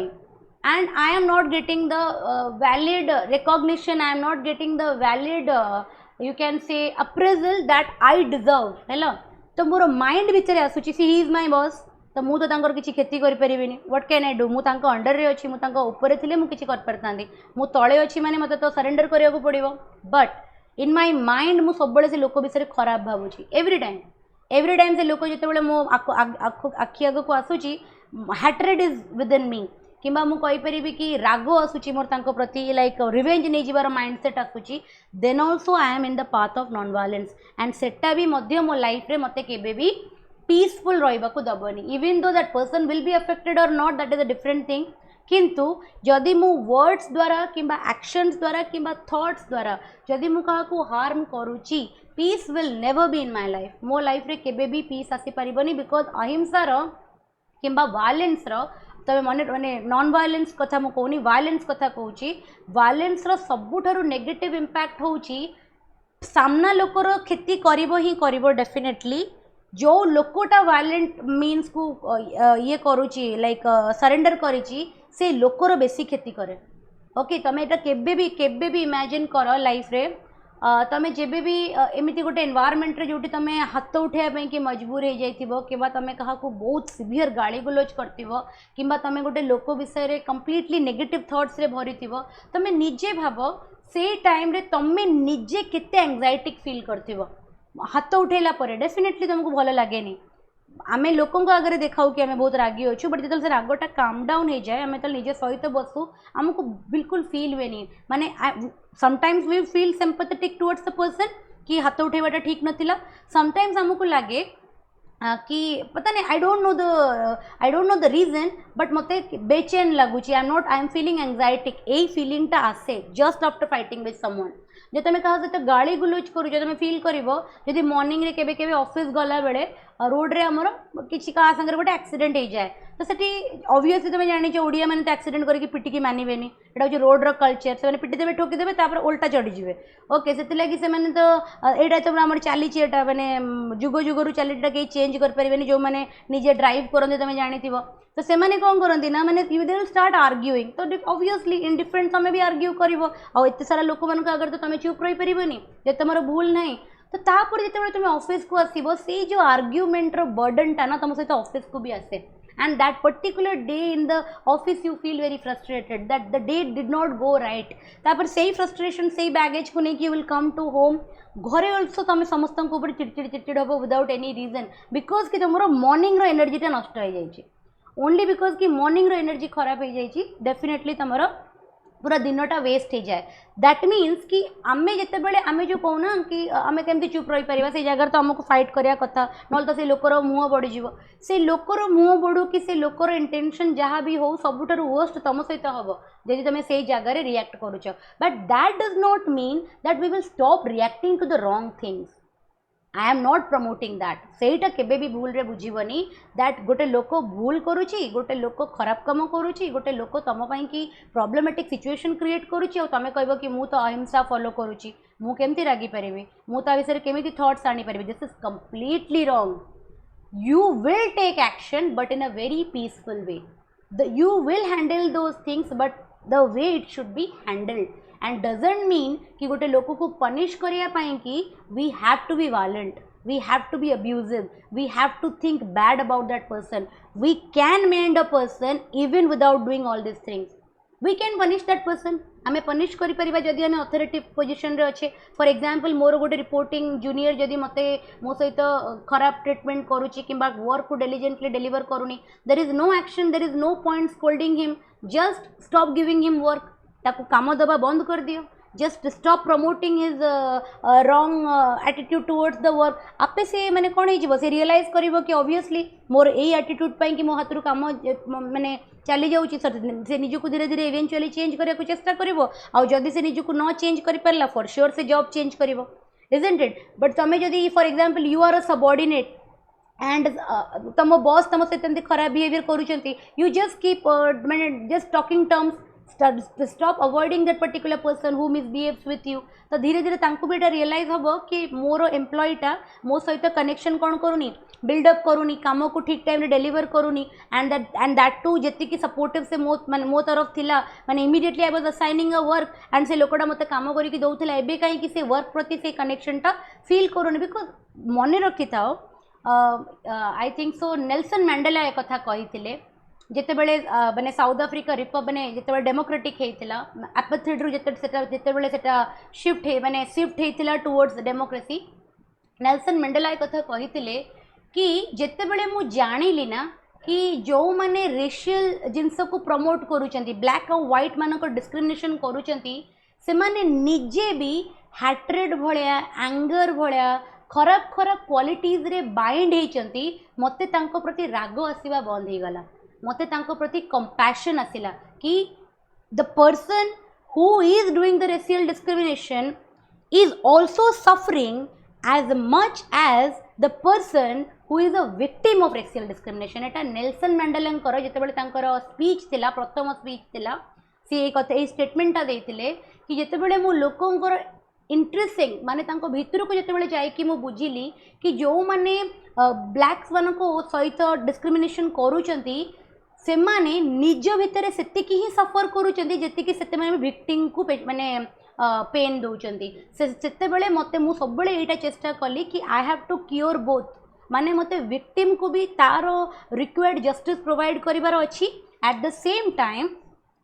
and I am not getting the valid recognition I am not getting the valid you can say appraisal that I deserve हैला. तो मोर mind भितर आसुची सी ही इज माय बॉस तो मु तो तांकर किछि खेती करि परिबिनी व्हाट कैन आई डू मु तांको अंडर रे अछि मु तांको ऊपर थिले मु किछि कर परतांदी मु तळे अछि माने मते तो सरेंडर करिया को पड़िबो. बट इन माय माइंड मु सबले से लोक विषय खराब भावुची एवरी टाइम से लोक जिते मो आखि आग को आसूची हैट्रेड इज विद इन मी किंबा मु कहि परिबी कि राग आसूची मोर तांको प्रति लाइक रिवेंज नै जिबार माइंडसेट आसूची then also I am in the path of non violence and सेटा भी मध्य मो लाइफ रे मते केबे भी पीसफुल रहिबा को दबनी even though that person will be affected or not that is a different thing. किंतु जदि मु वर्ड्स द्वारा किंबा एक्शंस द्वारा किंबा थॉट्स द्वारा जदि मु काहा को हार्म करूची peace will never be in my life. मो लाइफ रे केबे भी पीस आसी परिबनी बिकॉज अहिंसा रो किंबा वायलेंस रो तबे माने नॉन वायलेंस कथा मु कोनी वायलेंस कथा कहूची वायलेंस रो सबुठारु नेगेटिव इंपैक्ट होची सामना लोकर क्षति करिवो ही करिवो डेफिनेटली. जो लोकटा वायलेंट मीन्स को ये करूची लाइक सरेंडर करिची से लोकर बेसी क्षति करे. ओके तमे एटा केबे भी इमेजिन कर लाइफ रे तमे जेबे भी एमिति गोटे एनवायरमेंट रे जोटी तमे हाथ उठाया पे कि मजबूर हो जाइथिबो किबा तमे कहा को बहुत सिवियर गाली गुलोज करथिबो किबा तमे गोटे लोक विषय रे कंप्लीटली नेगेटिव थॉट्स रे भरिथिबो तमे निजे भाबो से टाइम रे तमे निजे केते एंजाइटी फील करथिबो. हाथ उठेला परे डेफिनेटली तुमको भल लगे आमे लोकों को आगे देखाऊ कि आमे बहुत रागी अच्छु बट जो रागटा काम डाउन हो जाए आमे तो निजे सहित बसु आमको बिल्कुल फील हुए नहीं माने sometimes we feel sympathetic towards the person कि हाथ उठेवाटा ठीक नथिला. समटाइम्स आमको लगे कि पता नहीं I don't know the reason but मते बेचैन लगुच आई एम फीलिंग एंजाइटिक यही फीलिंगटा आसे just after fighting with someone जो तुम क्या सहित गाड़ी गुलुच कर तुम फिल कर जब मॉर्निंग रे केबे केबे ऑफिस गला बेले रोड रे हमर किसी का संगे गोटे एक्सीडेंट हो जाए तो सेठी ऑब्वियसली तुम जानी ओडिया मैंने तो एक्सीडेंट करके पिटिकी मानबेनी एटा हूँ रोड कल्चर से पिटी देवे ठोकी देवे तापर उल्टा चढ़ीजे ओके से लगी से मैंने तो यहाँ तो आम चली मैंने जुग जुगरू चली कहीं चेंज कर जो मैंने निजे ड्राइव करते तुम जानी तो से मैंने कौन करती ना मैंने you they will start arguing तो ऑब्वियसली इंडिफरेंट तुम भी आर्ग्यू कर एत सारा लोक मान आगे तो तुम चुप रही पारनी जब तुम भूल ना तो तापर जिते तुम ऑफिस को आसो से जो आर्ग्यूमेंट बर्डनटा ना तुम सहित ऑफिस को भी आसे and that particular day in the office you feel very frustrated that the day did not go right तापर सही frustration सही baggage को नहीं कि you will come to home घरे also तुम समस्त को ऊपर चिड़चिड़ चिड़चिड़ हम without any reason because कि तुम मॉर्निंग रो एनर्जी टा नष्ट हो जाइए ओनली बिकज कि मॉर्निंग रो एनर्जी खराब हो जाइए डेफिनेटली तुम पूरा दिनटा वेस्ट हो जाए दैट मीन्स कि आमे जिते बड़े आमे जो कहूना कि आमे केमती चुप रही पारिबा से जगह तो आमको फाइट करिया कथा नल तो से लोकर मुँह बढ़ीज से लोकर मुँह बढ़ू कि से लोकर इंटेंशन जहाँ भी हो सबुठार वर्स्ट तुम सहित हम जब तुम से जगार रिएक्ट करुच but that does not mean that we will stop reacting to the wrong things I am not promoting that सेटा केबे भी भूल रे बुझीबनी दैट गोटे लोक भूल करुची गोटे लोक खराब कम करुची गोटे लोक तुम कि प्रॉब्लमेटिक सिचुएशन क्रिएट करुची और तुम कहब कि मु तो अहिंसा फॉलो करुची मु केमती रागी पारिबी मु ता विषय केमिति थॉट्स आनी पारिबी this is completely wrong you will take action but in a very peaceful way you will handle those things but the way it should be handled and doesn't mean कि गोटे लोक को पनिश करिया पाई कि we have to be violent, we have to be abusive, we have to think bad about that person. We can mend a person even without doing all these things. We can punish that person. आमे punish करि परिबा जदि आमे authority position रे अच्छे for example मोर गोटे reporting junior जदि मते मो सहित खराब ट्रीटमेंट करूची किंबा वर्क को डिलिजेंटली डिलीवर करूनी there is no action there is no point scolding him just stop giving him work ताको काम दबा बंद कर दियो just stop promoting his wrong attitude towards the work आपे से मैंने कौन हो से रियलाइज करिवो कि ऑब्वियसली मोर यही एटीट्यूड पाई कि मो हाथ काम मैंने चली जाऊँगी से निजको धीरे धीरे इवेंचुअली चेंज करने को चेष्टा करिवो आ जदि से निजको न चेंज कर पारला फॉर श्योर से जॉब चेंज करिवो इजंट इट बट तुम जदि for example you are a subordinate and तुम बॉस तुम सहित खराब बिहेवियर करूछंती यू जस्ट कीप मैंने just talking terms stop avoiding that particular person who misbehaves with you तो धीरे धीरे तांको भी रियलाइज हम कि मोर एम्प्लॉयटा मो सहित कनेक्शन कौन करूनी बिल्डअप करूनी काम को ठीक टाइम डिलीवर करूनी एंड दैट टू जी सपोर्टिव से मो तरफ थिला माने immediately I was assigning a work and से लोकटा मते काम करके दउथिला एबे काहे कि से वर्क प्रति से कनेक्शनटा फील करूनी बिकॉज मने रखी थाओ I think so Nelson Mandela एक कथा कहिथिले जिते बड़े माने साउथ अफ्रीका मैंने जिते डेमोक्रेटिक होता एपैथीड्रु जिते बड़े शिफ्ट माने शिफ्ट होता टुवर्ड्स डेमोक्रेसी नेल्सन मंडेला एक कथा कही कि जिते बड़े मु जानिली ना कि जो माने रेशियल जिनस को प्रमोट करूचंती ब्लैक और व्हाइट मानक डिस्क्रिमिनेशन करूचंती से माने निजे भी हैट्रेड भलिया एंगर भलिया खराब खराब क्वालिटीज रे बाइंड होइचंती मते तांको प्रति राग आसीबा बंद हो गला मते तांको प्रति कंपैशन आसिला कि the person who is doing the racial discrimination is also suffering as much as the person who is a victim of racial discrimination एटा नेल्सन मंडेलांकर जेतेबेले तांकर स्पीच थिला प्रथम स्पीच थिला से एक कथा ए स्टेटमेंटटा देथिले कि जेतेबेले मु लोकंकर इंटरेस्टिंग माने तांको भितर को जेतेबेले जाय कि मु बुझिली कि जो माने ब्लैक्स मानको सहित डिस्क्रिमिनेशन करूचंती से माने निज भितर सेतिकी ही सफर करूचंती जेतिकी सेते माने विक्टिम को माने पेन दउचंती सेते बेले मते मु सब बेले एटा चेष्टा कली कि I have to cure both माने मते विक्टिम को भी तार रिक्वायर्ड जस्टिस प्रोवाइड करिवार अछि एट द सेम टाइम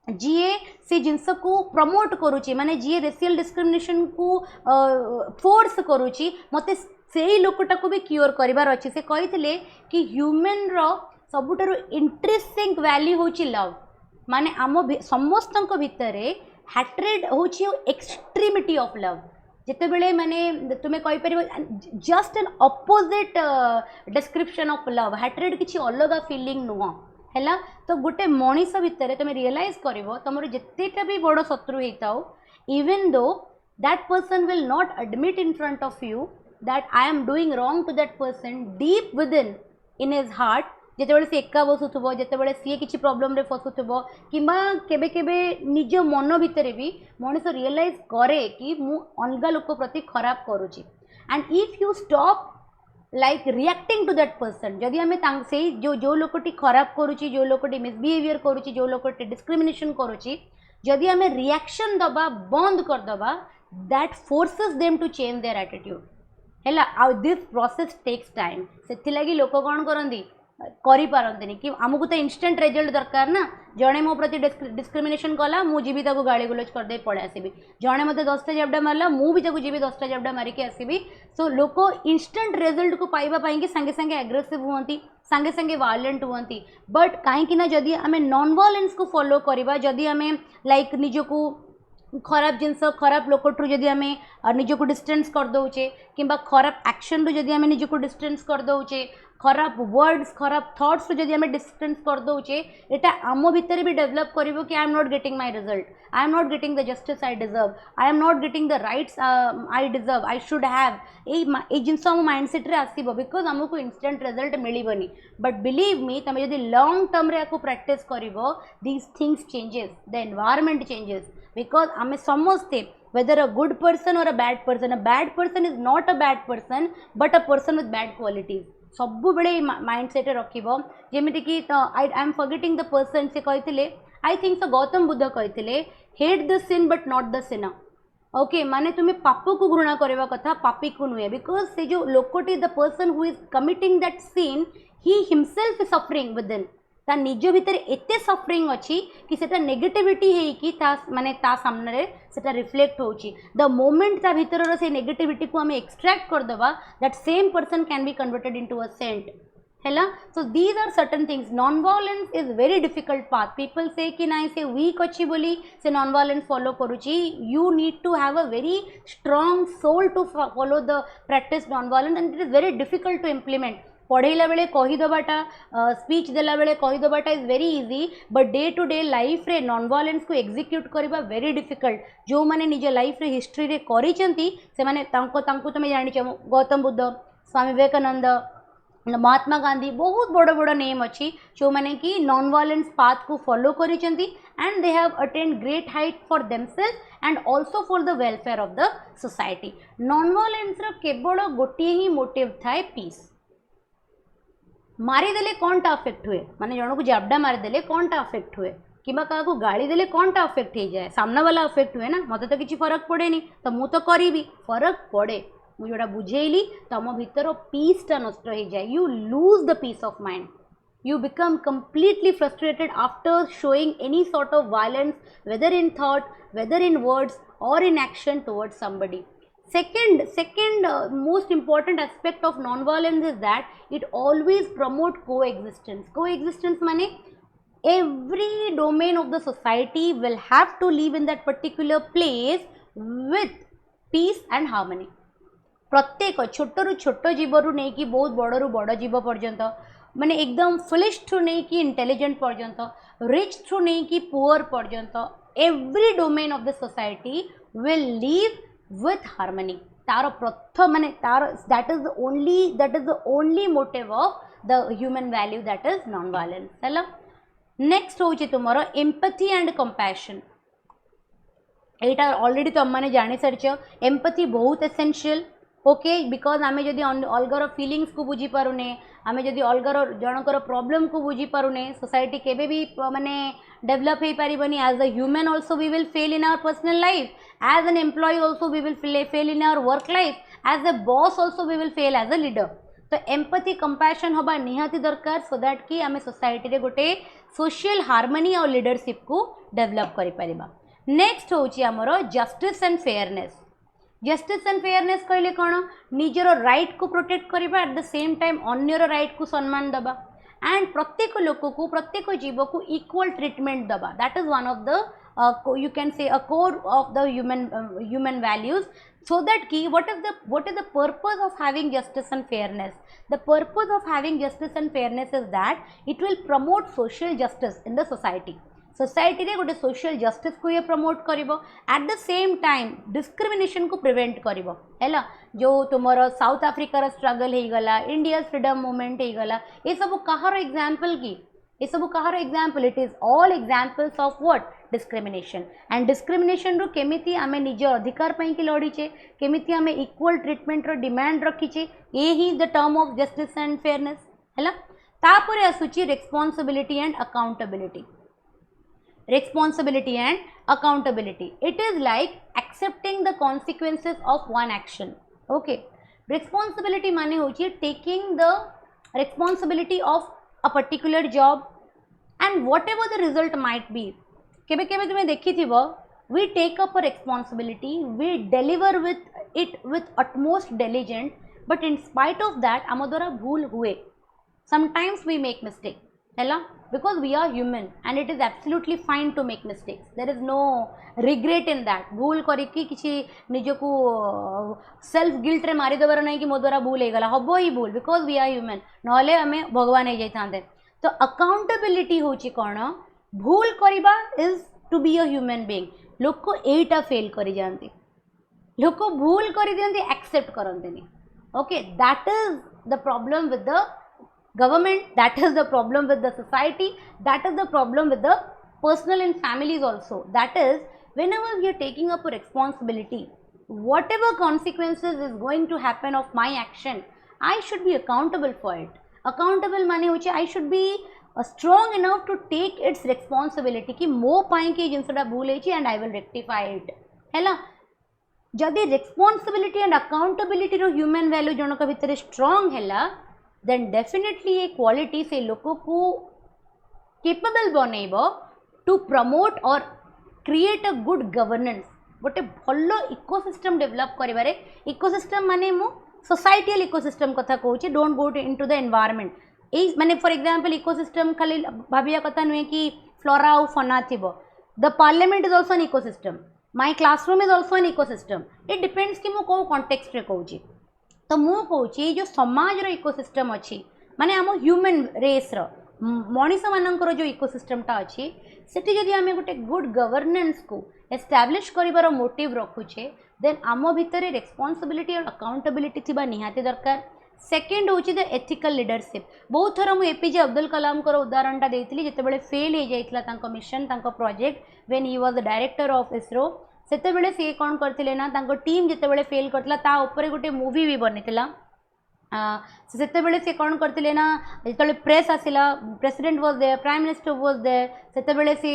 जीए से जिनस को प्रमोट करुची माने जीए रेशियल डिस्क्रिमिनेशन को फोर्स करुची मते सेही लोकटा को भी क्योर करिवार अछि से कहिथिले कि ह्यूमन रो सबुठारु इंटरेस्टिंग वैल्यू होची लव माने आम समस्त भितर हैट्रेड होची एक्सट्रीमिटी ऑफ लव जितेबले माने तुम्हें कहि परिबो just an opposite description of love hatred किछि अलग फीलिंग नुह हैला तो गोटे मनीष भितर तुम रियलाइज करिवो तमर जत्तेटा भी बड़ शत्रु हेताओ even though that person will not admit in front of you that I am doing wrong to that person deep within in his heart जितेबाला सी एका बसुथुबो जितेबाला सी किछि प्रॉब्लम रे फसुथुबो किंबा केबे केबे निज मन भितर भी मनीष रियलाइज करे कि मु अलगा लोक प्रति खराब करूची and if you stop like reacting to that person जदि आम से जो लोकटी खराब करुच्ची जो लोकटी मिसबिहेवियर करुच्ची जो लोकटी डिस्क्रिमिनेशन करुच्ची जदि आम रिएक्शन दबा बंद करदबा that forces them to change their attitude है दिस प्रोसेस टेक्स टाइम से लगी लोक कौन करती करि पारंतिनी कि आमको तो इंस्टेंट रिजल्ट दरकार ना जड़े मो प्रति डिस्क्रिमिनेशन कला मुझे भी गाड़ी गुलज करदे पड़े आसबि जड़े मत 10टा जबड़ा मारला मुझे जी 10टा जबड़ा मारिकी आसबि सो लोक इंस्टेंट रिजल्ट को पाइबापी संगे संगे एग्रेसिव हुअंती संगे संगे वायलेंट हुअंती बट कहीं जदि आम नॉन वायलेंस को फॉलो करवा जदि आम लाइक निजको खराब जिनस खराब लोकठू जदि आम निजको डिस्टेंस कर दौचे कि खराब एक्शन रू जदि आम निजको डिस्टेंस कर दौचे खराब वर्ड्स खराब थॉट्स रू जदि आम डिस्टेंस कर दौचे एटा आम भितर भी डेवलप करिवो कि I am not getting my result I am not getting the justice I deserve I am not getting the rights I deserve I should have ए जिनस आम माइंडसेट रे आसीबो बिकॉज आमको इंस्टेंट रिजल्ट मिलिबनी बट बिलीव मी तमे जदि long term रे याको प्रैक्टिस करिवो these things changes the environment changes because आम समझते whether a good person or a bad person is not a bad person but a person with bad qualities सब बेले mindset रखिबो जेमिति कि I am forgetting the person से कहते I think so Gautam Buddha कहते hate the sin but not the sinner okay माने तुम्हें पाप को घृणा करवा कथा पापी को नुहे बिकॉज से जो लोकटी the person who is committing that sin he himself is suffering within ता निज भितर एते सफरिंग अच्छी कि सेटा नेगेटिविटी है कि माने ता सामने सेटा रिफ्लेक्ट होची द मोमेंट ता भितर से नेगेटिविटी को हमें एक्सट्रैक्ट कर दबा that same person can be converted into a saint हैला so these are certain things non violence is very difficult path people से कि ना से वीक अच्छी बोली से नॉन वायलेंस फॉलो करुची you need to have a very strong soul to follow the practice non violence and it is very difficult to implement पढ़ेला बेले कहीदेटा स्पीच देला बेले कहीदेटा is very easy but day to day life रे non violence को execute करबा very difficult जो माने निज लाइफ रे हिस्ट्री रे करिसेंती से माने तांको तुम जानिछ गौतम बुद्ध स्वामी विवेकानंद महात्मा गांधी बहुत बड़ बड़ नेम अच्छी जो माने कि नॉन वायलेंस पाथ को फॉलो करिसेंती and they have attained great height for themselves and also for the welfare of the society non violence रो केवल गोटे ही मोटिव थाए पीस मारिदेले कौन टा अफेक्ट हुए माने जन को जाबडा मारिदेले कौन टा अफेक्ट हुए कि क्या गाड़ी देले कौन टा अफेक्ट हो जाए सामना वाला अफेक्ट हुए ना मत तो किसी फरक पड़े नहीं तो मु तो करी फरक पड़े मुझे जोटा बुझेली तुम भीतर पीसटा नष्ट हो जाए you lose the peace of mind you become completely frustrated after showing any sort of violence whether in thought whether in words or in action towards somebody second most important aspect of non-violence is that it always promote coexistence माने every domain of the society will have to live in that particular place with peace and harmony प्रत्येक छोटू छोट जीवरू नहीं कि बहुत बड़ू बड़ जीव पर्यंत माने एकदम फुलिश ठू नहीं कि इंटेलिजेंट पर्यंत रिच ठू नहीं कि पुअर पर्यंत every domain of the society will live with harmony तार प्रथम माने तार that is the only motive of the human value that is non violence हैला नेक्स्ट होची तुमरो empathy and compassion Etah already तुम माने जानि सारछ empathy बहुत essential ओके बिकॉज आम जदि अलगर फिलिंग्स को बुझी पारुने आम जदि अलगर जनकर प्रॉब्लम को बुझी पारुने सोसाइटी केबे भी माने डेवलप हो पारिबनी as a human also we will fail in our personal life as an employee also we will fail in our work life as a boss also we will fail as a leader तो empathy compassion हबा निहाती दरकार सो that कि आम society रे गोटे social harmony और leadership को डेवलप करि परिबा नेक्स्ट होची हमरो justice and fairness justice and fairness कहले कौन निजर राइट को प्रोटेक्ट करबा एट द सेम टाइम अन्यर राइट को सम्मान दबा एंड प्रत्येक लोक को प्रत्येक जीव को इक्वल ट्रीटमेंट दबा that is one of the you can say a core of the human values, so that ki what is the purpose of having justice and fairness? The purpose of having justice and fairness is that it will promote social justice in the society. Society रे गोटे social justice को ये promote करिवो, at the same time discrimination को prevent करिवो हैला। जो तुमर साउथ अफ्रिकार स्ट्रगल हो गला, इंडिया फ्रीडम मूवमेंट हो गला, ये सब कहार एग्जांपल की, ये सब कहार example? It is all examples of what? Discrimination. And discrimination रो केमिति आमे निज अधिकार पई कि लड़ीचे, केमिति आमे इक्वल ट्रीटमेंट रो डिमांड रखीचे, ये ही the term of justice and fairness हैला। तापरे आसुची responsibility and accountability. Responsibility and accountability, it is like accepting the consequences of one action. Okay, responsibility माने होची taking the responsibility of a particular job and whatever the result might be. केबे केबे तुमे देखी Thibaut, we take up a responsibility, we deliver with it with utmost diligence, but in spite of that आम द्वारा भूल हुए, sometimes we make mistake हैला, because we are human and it is absolutely fine to make mistakes, there is no regret in that. भूल करिकी किसी निजको self guilt रे मारी देवर नहीं कि मो द्वारा भूल हो गला, हबो ही भूल, because we are human, नहले हमें भगवान हो जाइथांते। तो अकाउंटेबिलिटी होची कोन? भूल करिबा is to be a human being। लोक को एटा फेल करि जानती, लोक को भूल करि दियंती, एक्सेप्ट करंतेनी। Okay, that is the problem with the government, that is the problem with the society, that is the problem with the personal and families also. That is, whenever we are taking up a responsibility, whatever consequences is going to happen of my action, I should be accountable for it. Accountable माने होचे I should be strong enough to take its responsibility कि मो पाई के जिनसटा भूल होची and I will rectify it हैला। जदि responsibility and accountability row human value जनक भितर strong हैला, then definitely ये quality से लोगों को capable बनेइबो to promote or create a good governance। गोटे भलो इकोसिस्टम डेवलप करिबारे, इकोसिस्टम माने मु सोसाइटल इकोसिस्टम कथा कहूची, don't go into the environment. ए माने फॉर एग्जांपल इकोसिस्टम खाली भाबिया कथा नुहे कि फ्लोरा और फना थिबो। The parliament is also an ecosystem, my classroom is also an ecosystem. It depends कि मु को कॉन्टेक्स्ट रे कहूची। तो मु कहूची जो समाज रो इकोसिस्टम अच्छी माने आम ह्यूमन रेस रो मनीष मानकर जो इकोसिस्टमटा अच्छी, सेठी जदि आमे गोटे गुड गवर्नेंस को एस्टैब्लिश करिबार मोटिव रखुचे, देन आम भितर रेस्पॉन्सिबिलिटी और अकाउंटेबिलिटी थिबा निहाती दरकार। सेकेंड होची द एथिकल लीडरशिप। बहुत थर मु एपीजे अब्दुल कलाम को उदाहरणटा देइथिली, जेतेबेले फेल हो जाइतला तांको मिशन, तांको project, when he was the director of ISRO. सेतेबेले से कौन करथिले ना, तांको टीम जेतेबेले फेल करथिला ता ऊपर गोटे मूवी भी बनिथिला। सेतेबेले से कौन करथिले ना, जेतेबेले प्रेस आसिला, president was there, prime minister was there, सेतेबेले से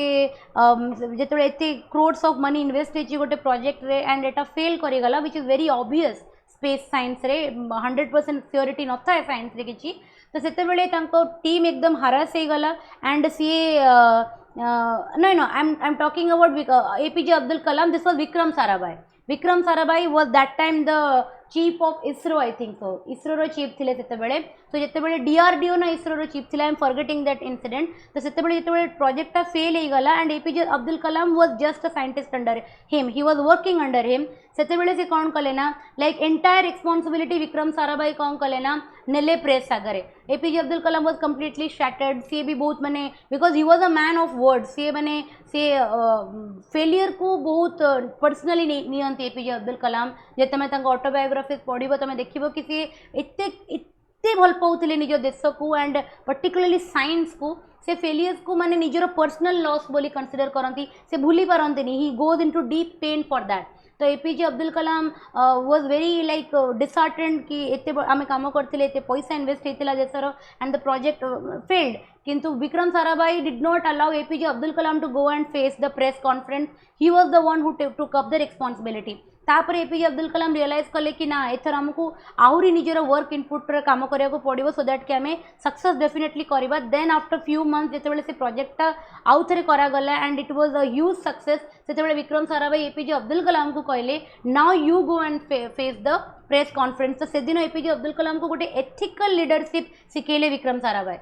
जेतेबेले एते क्रोड्स ऑफ मनी इन्वेस्ट हेची गोटे प्रोजेक्ट रे एंड एटा फेल करि गला, which is very obvious. Space science रे 100% सिक्योरिटी न था साइंस रे किछि, तो सेतेबेले तांको टीम एकदम हरास हो गला and see no, I'm talking about APJ Abdul Kalam. This was Vikram Sarabhai. Vikram Sarabhai was that time the chief of ISRO, I think so. ISRO रो chief थिले सेतेबेले, so जेतेबेले DRDO ना ISRO रो chief थिले, I am forgetting that incident. तो सेतेबेले जेतेबेले project टा fail हो गला and APJ Abdul Kalam was just a scientist under him. He was working under him. सेतेबेले से कौन कले ना, like entire responsibility Vikram Sarabhai कौन कले ना, नेले प्रेस सागरे। APJ Abdul Kalam was completely shattered। सी भी बहुत मने because he was a man of words। सी मने सी failure को बहुत personally नियंती APJ Abdul Kalam। जे तमे तांको ऑटोबायोग्राफी पढ़िबो तमे देखिबो कि सी एते भल पाउथिले निज देश को एंड पर्टिकुलरली साइंस को। से फेलियर्स को माने निजर पर्सनल लॉस बोली कंसीडर करंती, से भूली पारंतीनी। He goes into deep pain for that. तो A P J Abdul Kalam was very like disheartened कि एते आमे काम करथिले, एते पैसा इन्वेस्ट हेतिला देशर एंड द प्रोजेक्ट फेल्ड। किंतु Vikram Sarabhai did not allow A P J Abdul Kalam to go and face the press conference. He was the one who took up the responsibility. तापर एपीजे अब्दुल कलाम रियलाइज कले कि ना एथर हमको आहुरी निजर वर्क इनपुट रे काम करिया को पड़िबो सो दैट कि आमे सक्सेस डेफिनेटली करबा। देन आफ्टर फ्यू मंथ्स जेतेबेले से प्रोजेक्टटा आउ थरे करा गला and it was a huge success. सेतेबेले विक्रम साराभाई एपीजे अब्दुल कलाम को कहले now you go and face the press conference. तो से दिन एपीजे अब्दुल कलाम को गोटे एथिकल लीडरशिप सिखेले विक्रम साराभाई।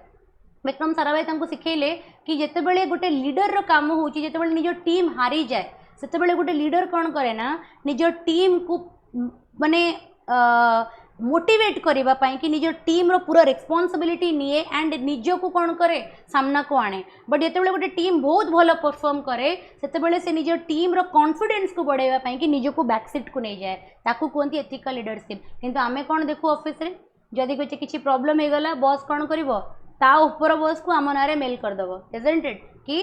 विक्रम साराभाई तांको सिखेले कि जितेबले गोटे लीडर रो काम होची जितेबले निज टीम हारी जाए सेतेबले गोटे लीडर कौन करे ना निज टीम को माने मोटिवेट करबा पई कि निज टीम रो पूरा रिस्पांसिबिलिटी निए एंड निज को कौन करे सामना को आने बट जितेबले गोटे टीम बहुत भलो परफॉर्म करे सेतेबले से निज टीम रो कॉन्फिडेंस को बढ़ाइबा पई कि निज को बैकसीट को नहीं जाए ताकू कहती एथिकल लीडरशिप किंतु आमे कौन देखु ऑफिस रे जदि कुछ किसी प्रॉब्लम हो गला बॉस कौन करिवो ता ऊपर बॉस को आम नारे मेल करदेव इजंट इट कि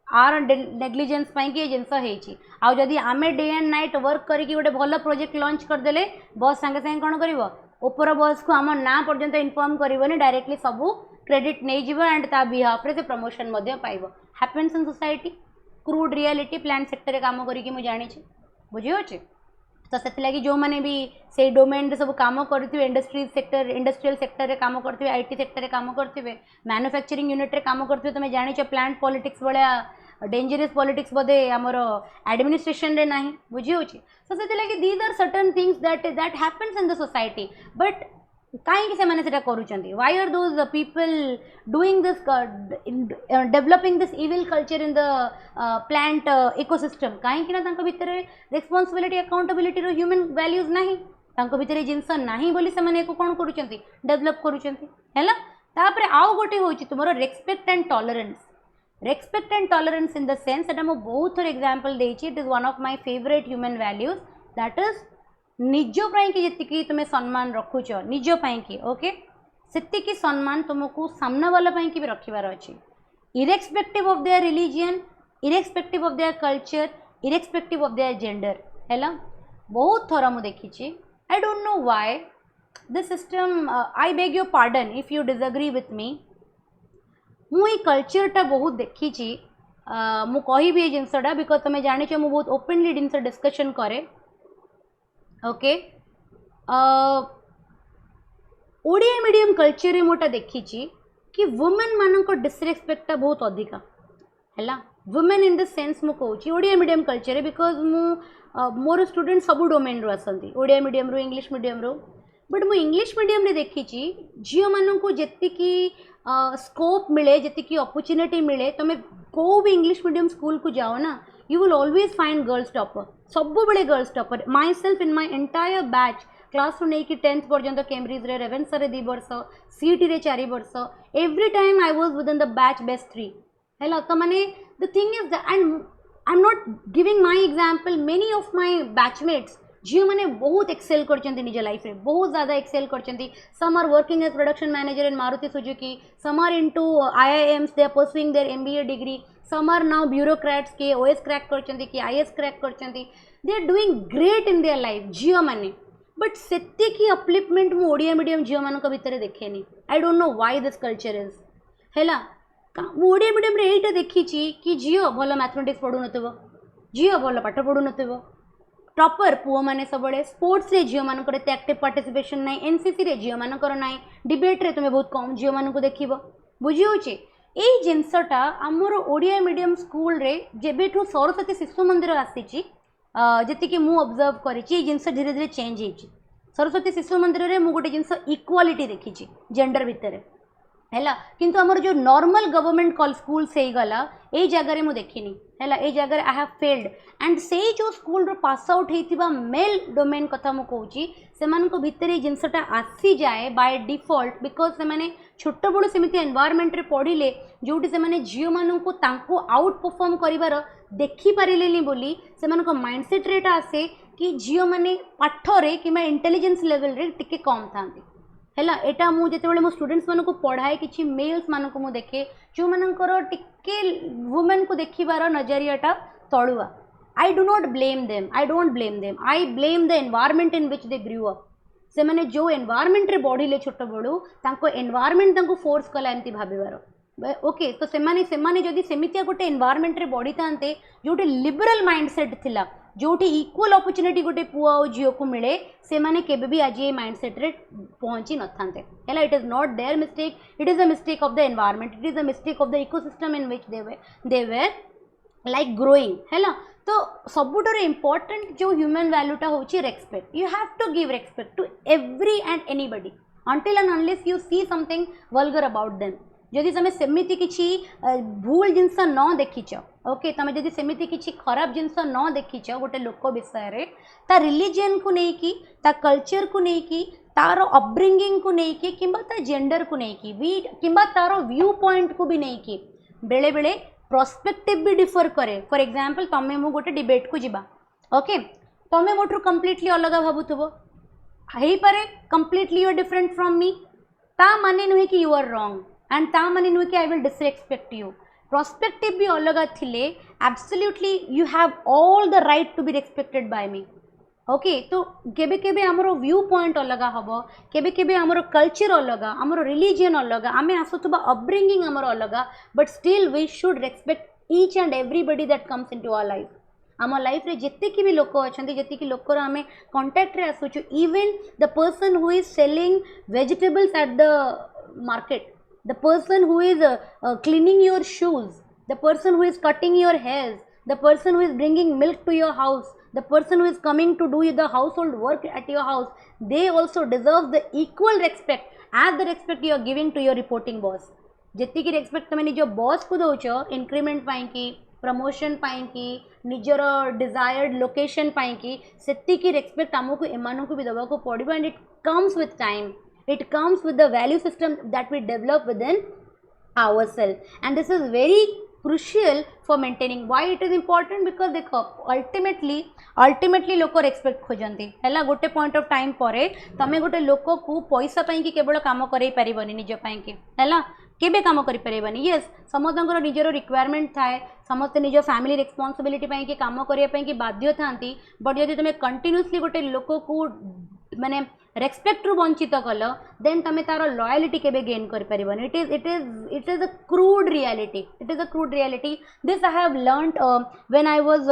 आर नेग्लिजेंस कि जिनस होती आउ जदि आमे डे एंड नाइट वर्क करके गोटे भल प्रोजेक्ट लॉन्च करदेले बॉस सांगे सांगे कौन करिवो ऊपर बॉस को आम ना पर्यंत इनफॉर्म करबोनी डायरेक्टली सब क्रेडिट नहीं जीव एंड ता बिहाफ रे से प्रमोशन मध्य पाइबो happens in society crude reality plant sector रे काम करिके मु जानि छी बुझियोचे तो से लगी जो मैंने भी से डोमेन रे सब काम करथिबे इंडस्ट्रियल सेक्टर रे काम करथिबे आईटी सेक्टर रे काम करथिबे मैन्युफैक्चरिंग यूनिट रे काम करथिबे तुम जानि छ प्लांट पॉलिटिक्स भलिया डेंजरस पॉलिटिक्स बोधे आमर एडमिनिस्ट्रेशन रे नाही बुझी होची सो से लगी these are certain things that happens in the society but कहीं से माने सेटा करूचंती why are those people doing this developing this evil culture in the plant ecosystem कहीं कि ना तांको भितरे रिस्पांसिबिलिटी अकाउंटेबिलिटी रो ह्यूमन वैल्यूज नाही तांको भितरे जिंस नाही बोली से माने को कोन करूचंती डेवलप करूचंती हैला तापरे आउ गोटे होची तुमरो respect and tolerance in the sense एटा मो बहुत थोर एग्जांपल देछि it is one of my favourite human values that is निज कि जी तुम्हें सम्मान रखुच निज कि ओके से सम्मान तुमको सामना वाला भी रखिबार अच्छी irrespective of their religion irrespective of their culture irrespective of their gender है बहुत थोड़ा मुझे देखी आई don't know why this system I beg your pardon if you disagree with me मुई कल्चरटा बहुत देखी मु कहि जिनसटा बिकज तुम्हें जानी मु बहुत ओपनली जिनस डिस्कशन करे ओके ओडिया मीडियम कल्चर रे मोटा देखी कि वुमेन मान को डिसरेस्पेक्टा बहुत अधिका है वुमेन इन द सेंस मु कहूँ ओडिया मीडियम कल्चर रे बिकज मु मोर स्टूडेंट सब डोमेन रू आसती ओडिया मीडियम रू इंग्लिश मीडियम रू बट मु इंग्लिश मीडियम रे देखी झील मान को जी स्कोप मिले जी अपॉर्चुनिटी मिले तुम्हें को भी इंग्लिश मीडियम स्कूल को जाओ ना you will always find girls topper सब बड़े girls topper myself in my entire batch class रू नहीं कि 10th पर्यंत कैम्ब्रिज रे रेवेन्सा रे 2 वर्ष सीटी रे 4 वर्ष every time I was within the batch best 3 हैला तो माने the thing is that and I am not giving my example many of my batchmates झील मैंने बहुत एक्सेल करचंती निज लाइफ रे बहुत ज़्यादा एक्सेल करचंती some are working as production manager in Maruti Suzuki some are into IIMs they are pursuing their MBA degree some are now bureaucrats के OS crack करचंती कि IS क्रैक करचंती they are doing great in their life झील मैंने but सेते की upliftment मु Odia medium झील मान भितर देखेनी I don't know why this culture is हैला ओडिया मीडियम रे एटा देखी कि झील भल मैथमेटिक्स पढ़ु नथिबो झील भल पाठ पढ़ु नथिबो टॉपर पुओ माने सबले स्पोर्ट्स रे झील मानकर एते एक्टिव पार्टिसिपेशन नाही एनसीसी रे झील मानकर नाही डिबेट रे तुमे बहुत कम झील मानक देखिबो बुझी होचे एई जिंसटा हमर ओडिया मीडियम स्कूल रे जेबेठु सरस्वती शिशु मंदिर आसीची जति कि मु ऑब्जर्व करिची एई जिंस धीरे धीरे चेंज हेची सरस्वती शिशु मंदिर रे मु गोटे जिंस इक्वालिटी देखिची जेंडर भितर हैला किंतु हमर जो नॉर्मल गवर्नमेंट कॉल स्कूल से ही गला ए जगह रे मु देखिनी हैला ए जगह रे आई हैव फेल्ड एंड से जो स्कूल रो पास आउट हेतिबा मेल डोमेन कथा मु कहूची सेमान को भितर जिनसटा आसी जाए बाय डिफॉल्ट बिकॉज से माने छोट बड़ सेमिति एनवायरनमेंट रे पढ़िले जोटी से माने जियो मानन को तांको आउट परफॉर्म करिवार देखि पारिलेनी बोली सेमान को माइंडसेट रेटा आसे कि जियो माने पाठ रे किबा इंटेलिजेंस लेवल रे टिके कम थांती हैला एटा मु जेतेबेले मो स्टूडेंट्स मानन को पढ़ाए किछि मेल्स मानन को मु देखे जो मानकर टिके वुमेन को देखिबार नजरियाटा तळुआ I do not blame them I don't blame them I blame the environment in which they grew up से माने जो एनवायरनमेंट रे बढ़िले छोट बड़ू तांको एनवायरनमेंट तांको फोर्स कला एमती भाबिबार ओके तो सेमाने जदि सेमितिया गोटे एनवायरनमेंट रे बढ़ी थांते जोटे लिबरल माइंडसेट थिला जोटी इक्वल अपॉर्चुनिटी गोटे पुआ और झील को मिले से माने केबे भी आज ये माइंडसेट रे पहुंची न थांते हैला it is not their mistake it is a mistake of the environment it is a mistake of the ecosystem in which they way like growing हैला तो सबुटर इम्पोर्टेंट जो ह्यूमन वैल्यूटा होची respect you have to give respect to every and anybody until and unless you see something vulgar about them जदि तुम सेमिति किछि भूल जिनस न देखिच ओके तुम जदि सेमिति किछि खराब जिनस न देखिच गोटे लोक विषय रे ता रिलीजन को नेकी ता कल्चर को नेकी तार अपब्रिंगिंग को नेकी किंबा ता जेंडर को नेकी भी किंबा तार व्यू पॉइंट को भी नेकी बेले बेले पर्सपेक्टिव भी डिफर करे फॉर एग्जांपल तमे मु गोटे डिबेट को जिबा ओके तमे मोठू कंप्लीटली अलग भाबुथबो हेई पारे completely you are different from me ता माने नुहे कि यू आर रॉन्ग एंड ता माने नुहे कि I will disrespect you perspective भी अलग थिले absolutely you have all the right to be respected by me okay तो केबे केबे हमर व्यू पॉइंट अलग हबो केबे केबे हमर कल्चर अलग हमर रिलीजन अलग आमे आसुतबा अपब्रिंगिंग हमर अलग but still we should respect each and everybody that comes into our life आम लाइफ रे जेते की भी लोक अच्छा जेते की लोकर आमे कांटेक्ट रे आसुचु even the person who is selling vegetables at the market the person who is cleaning your shoes, the person who is cutting your hairs, the person who is bringing milk to your house, the person who is coming to do the household work at your house, they also deserve the equal respect as the respect you are giving to your reporting boss. जेति की respect तुम निज boss को दोच increment पाई की promotion पाई की निजर desired location पाई की सेति की respect हमको एमानों को भी दबा को पड़िबा and it comes with time. It comes with the value system that we develop within ourselves and this is very crucial for maintaining. Why it is important? Because देखो ultimately लोक respect खोजंती हैला गोटे point of time परे तमे गोटे लोक को पैसा पाई कि केवल काम करै परिबनी निज पाई कि हैला केबे काम करि परिबनी यस समस्तंकर निजर रिक्वायरमेंट थाए समस्त निज फैमिली रिस्पांसिबिलिटी पाई कि काम करिया पाई कि बाध्य थांती बट यदि तमे कंटिन्यूअसली गोटे लोक को माने रेस्पेक्ट रु वंचित कल देन तमे तार लॉयलिटी केबे गेन कर परिबनी it is a crude reality this I have learned when I was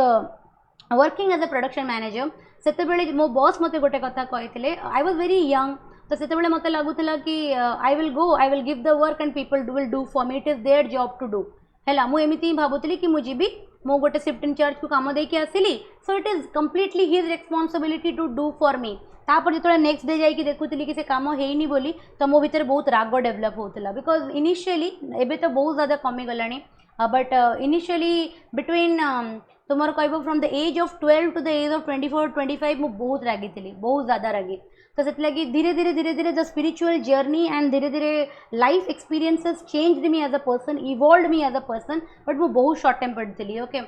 working as a production manager सेते बेले मो बॉस मते गोटे कथा कहिथिले आई वाज वेरी यंग तो सेते बेले मते लागुथिला कि I will give the work and people will do for me it is their job to do हैला मु एमिति भाबुथिली कि मु जीबी मो गोटे शिफ्ट इंचार्ज को काम देके आसिली so it is completely his responsibility to do for me तापर जो नेक्स्ट डे जाकि देखुली कि से काम होनी बोली तो मो भीतर बहुत राग डेवलप होता बिकॉज इनिशियली एबे तो बहुत ज़्यादा कमी गलानी बट इनिशियली बिटवीन तुम कह from the age of 12 to the age of 24-25 मु बहुत रागी थी बहुत ज़्यादा रागी तो से लगी धीरे धीरे द स्पिरिचुअल जर्नी एंड धीरे धीरे life experiences changed me as a person evolved me as a person but मु बहुत शॉर्ट टेम्पर्ड थी ओके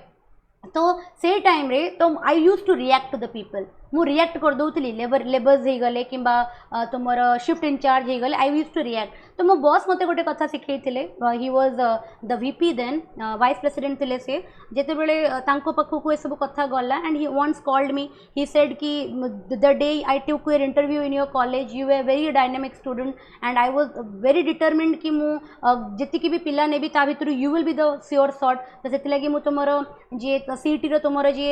तो से टाइम रे तो I use to react to the people मु रिएक्ट कर दौली लेबर्स हो गले कि तुम शिफ्ट इंचार्ज हो गले आई यूज टू रिएक्ट तो मो बॉस मते गोटे कथा शिखई he was the VP then vice president थे से जिते बेले तांको पाखु ए सब कथा गला and he once called me he said कि the day I took your interview in your college you are very dynamic student and I was very determined कि मु जी भी पिला नेबी ता भितर you will be the sure shot तो से लगी मु तुम जी सीईटी रो तुम जी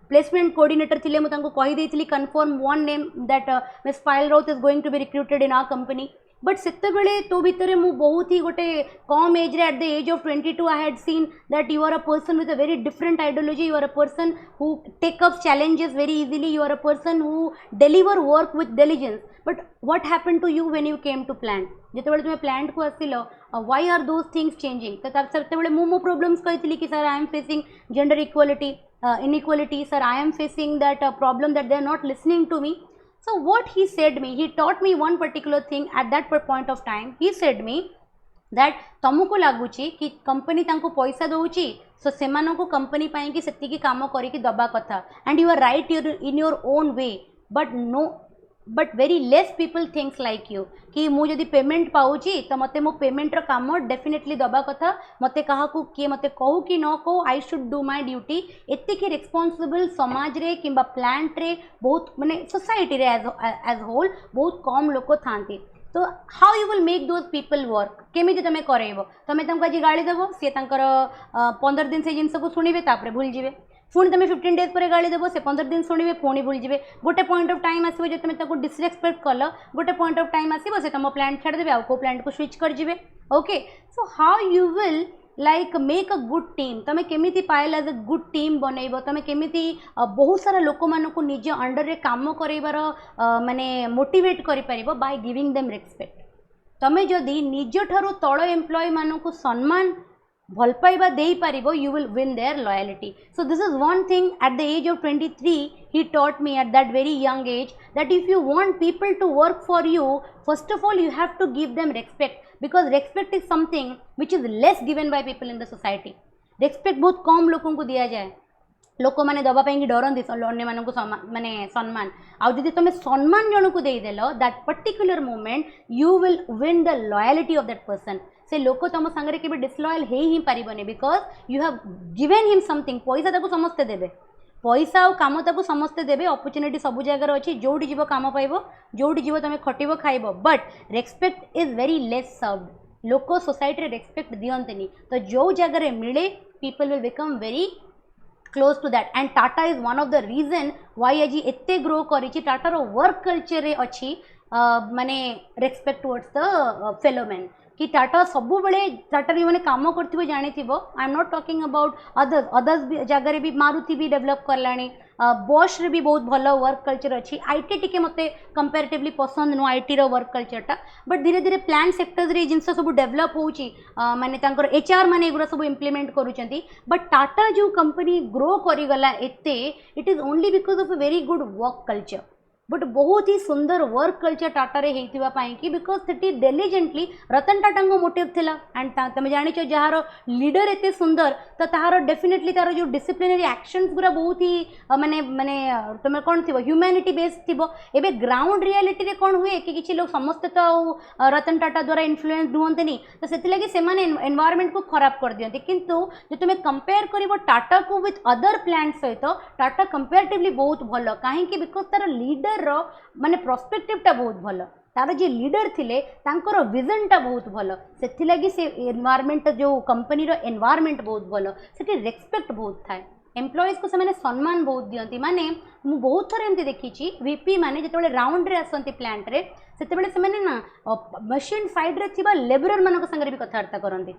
प्लेसमेंट कोऑर्डिनेटर थिले मु तांको कहि देइथिली confirm one name that miss Payal Raut is going to be recruited in our company but सेते बेले तो भितर मु बहुत ही गोटे कम एज रे at the age of 22 I had seen that you are a person with a very different ideology you are a person who take up challenges very easily you are a person who deliver work with diligence but what happened to you when you came to plant जिते तुम plant को आसिल why are those things changing तो से मो problems कही कि sir I am facing gender equality inequality sir I am facing that problem that they are not listening to me so what he said me he taught me one particular thing at that point of time he said me that तुमको लगुची कि company तांको पैसा दउची सो सेमानो को company पाई कि सेति की काम करी कि दबा कथा and you are right in your own way but very less people thinks like you कि मु जदि पेमेंट पाऊची तो मते मो पेमेंट रो काम डेफिनेटली दबा कथा मते कहा को किए मते कहू कि न कहू I should do my duty एते की रिस्पांसिबल समाज रे किंबा प्लांट रे बहुत माने सोसाइटी रे एज होल बहुत कम लोक थांती तो how you will make those people work केमी तुम करेब तुम तमको आज गाड़ी देव सी 15 दिन से जिनस को शुणे तापर भूल जाए पुणी तुम 15 डेज पर गाड़ी देव से 15 दिन शुणे पुणी भूल जाए गोटे पॉइंट ऑफ टाइम आसो जो तुम डिसरेस्पेक्ट कल गोटे पॉइंट ऑफ टाइम आसो से तुम प्लांट छाड़देवे आउ को प्लांट को स्विच कर जाए okay so how you will like make a good team तुम केमी पाइल एज अ गुड टीम बनइब तुम केमी बहुत सारा लोक मानक निज अंडर रे काम करार माने मोटिवेट कर बाय गिविंग देम रेस्पेक्ट तमें जदि निज ठारू तल एम्प्लॉय मानक सम्मान भल पाइबा दे पारिबो you will win their loyalty. So this is one thing at the age of 23 he taught me at that very young age, that if you want people to work for you, first of all you have to give them respect, because respect is something which is less given by people in the society. Respect बहुत कम लोगों को दिया जाए, लोक मैंने दवापाई कि डरती अन्य मानक माने सम्मान आदि तुम सम्मान जन को देदेल that particular moment you will win the loyalty of that person. से लोक तुम सांगे के डिसलॉयल हो ही पारबनी, because you have given him something. पैसा ताको समस्ते देबे, पैसा और काम ताको समस्ते देबे, अपॉर्चुनिटी सब जगह अच्छी, जोड़ी जीव काम पाइब, जोड़ी जीव तुम खटिब खाइब, but respect is very less served. लोक सोसाइटी रेस्पेक्ट दियंतनी, तो जो जगह मिले people will become very close to that. And Tata is one of the reason why aji ette grow karichi. Tata ro work culture रे अच्छी माने respect towards the fellow men कि टाटा सबु बेले टाटा भी मैंने काम करथिबो जानिथिबो. I am not talking about others जगह भी मारुति भी डेवलप करलानी, बॉश रे भी बहुत भल वर्क कल्चर अच्छी. आईटी टिके मते कंपैरेटिवली पसंद नो आईटी रो वर्क कल्चरटा, बट धीरे धीरे प्लान सेक्टर्स रे जिनस सब डेवलप होउची, माने तांकर एचआर माने एगुरा सब इंप्लीमेंट करूचंती. बट टाटा जो कंपनी ग्रो करी गला एते, it is only because of a very good work culture. But बहुत ही सुंदर वर्क कल्चर टाटा रे हेतिबा पाई कि बिकॉज सेटी डिलिजेंटली रतन टाटा को मोटिव थिला. एंड तुम जानिच जहार लीडर एते सुंदर तो तार डेफिनेटली तार जो डिसिप्लिनरी एक्शंस गुरा बहुत ही माने माने तुम कौन थी ह्यूमैनिटी बेस्ड थी. एबे ग्राउंड रियलिटी रे कौन हुए कि किछि लोग समस्त तो रतन टाटा द्वारा इन्फ्लुएंस नुहंतनी, तो से लगी से एनवायरनमेंट को खराब कर दियंती. किंतु जो तुम कंपेयर करिवो टाटा को विथ अदर प्लांट सहित टाटा कंपेरेटिवली बहुत भल. कहीं बिकज तार लीडर रो माने प्रोस्पेक्टिवटा बहुत भल, तार जे लीडर थिले तांकर विजनटा बहुत भल, से लगी से एनवायरनमेंट जो कंपनी रो एनवायरनमेंट बहुत भल, सेठी रेस्पेक्ट बहुत थाए. एम्प्लॉइज को से सम्मान बहुत दियंती. माने मु बहुत थर एमती देखी वीपी माने जेतेबेले राउंड रे आसंती प्लांट रे, सेतेबेले से माने ना मशीन साइड रे थिबा लेबरर मानक संगे भी कथावार्ता करंती.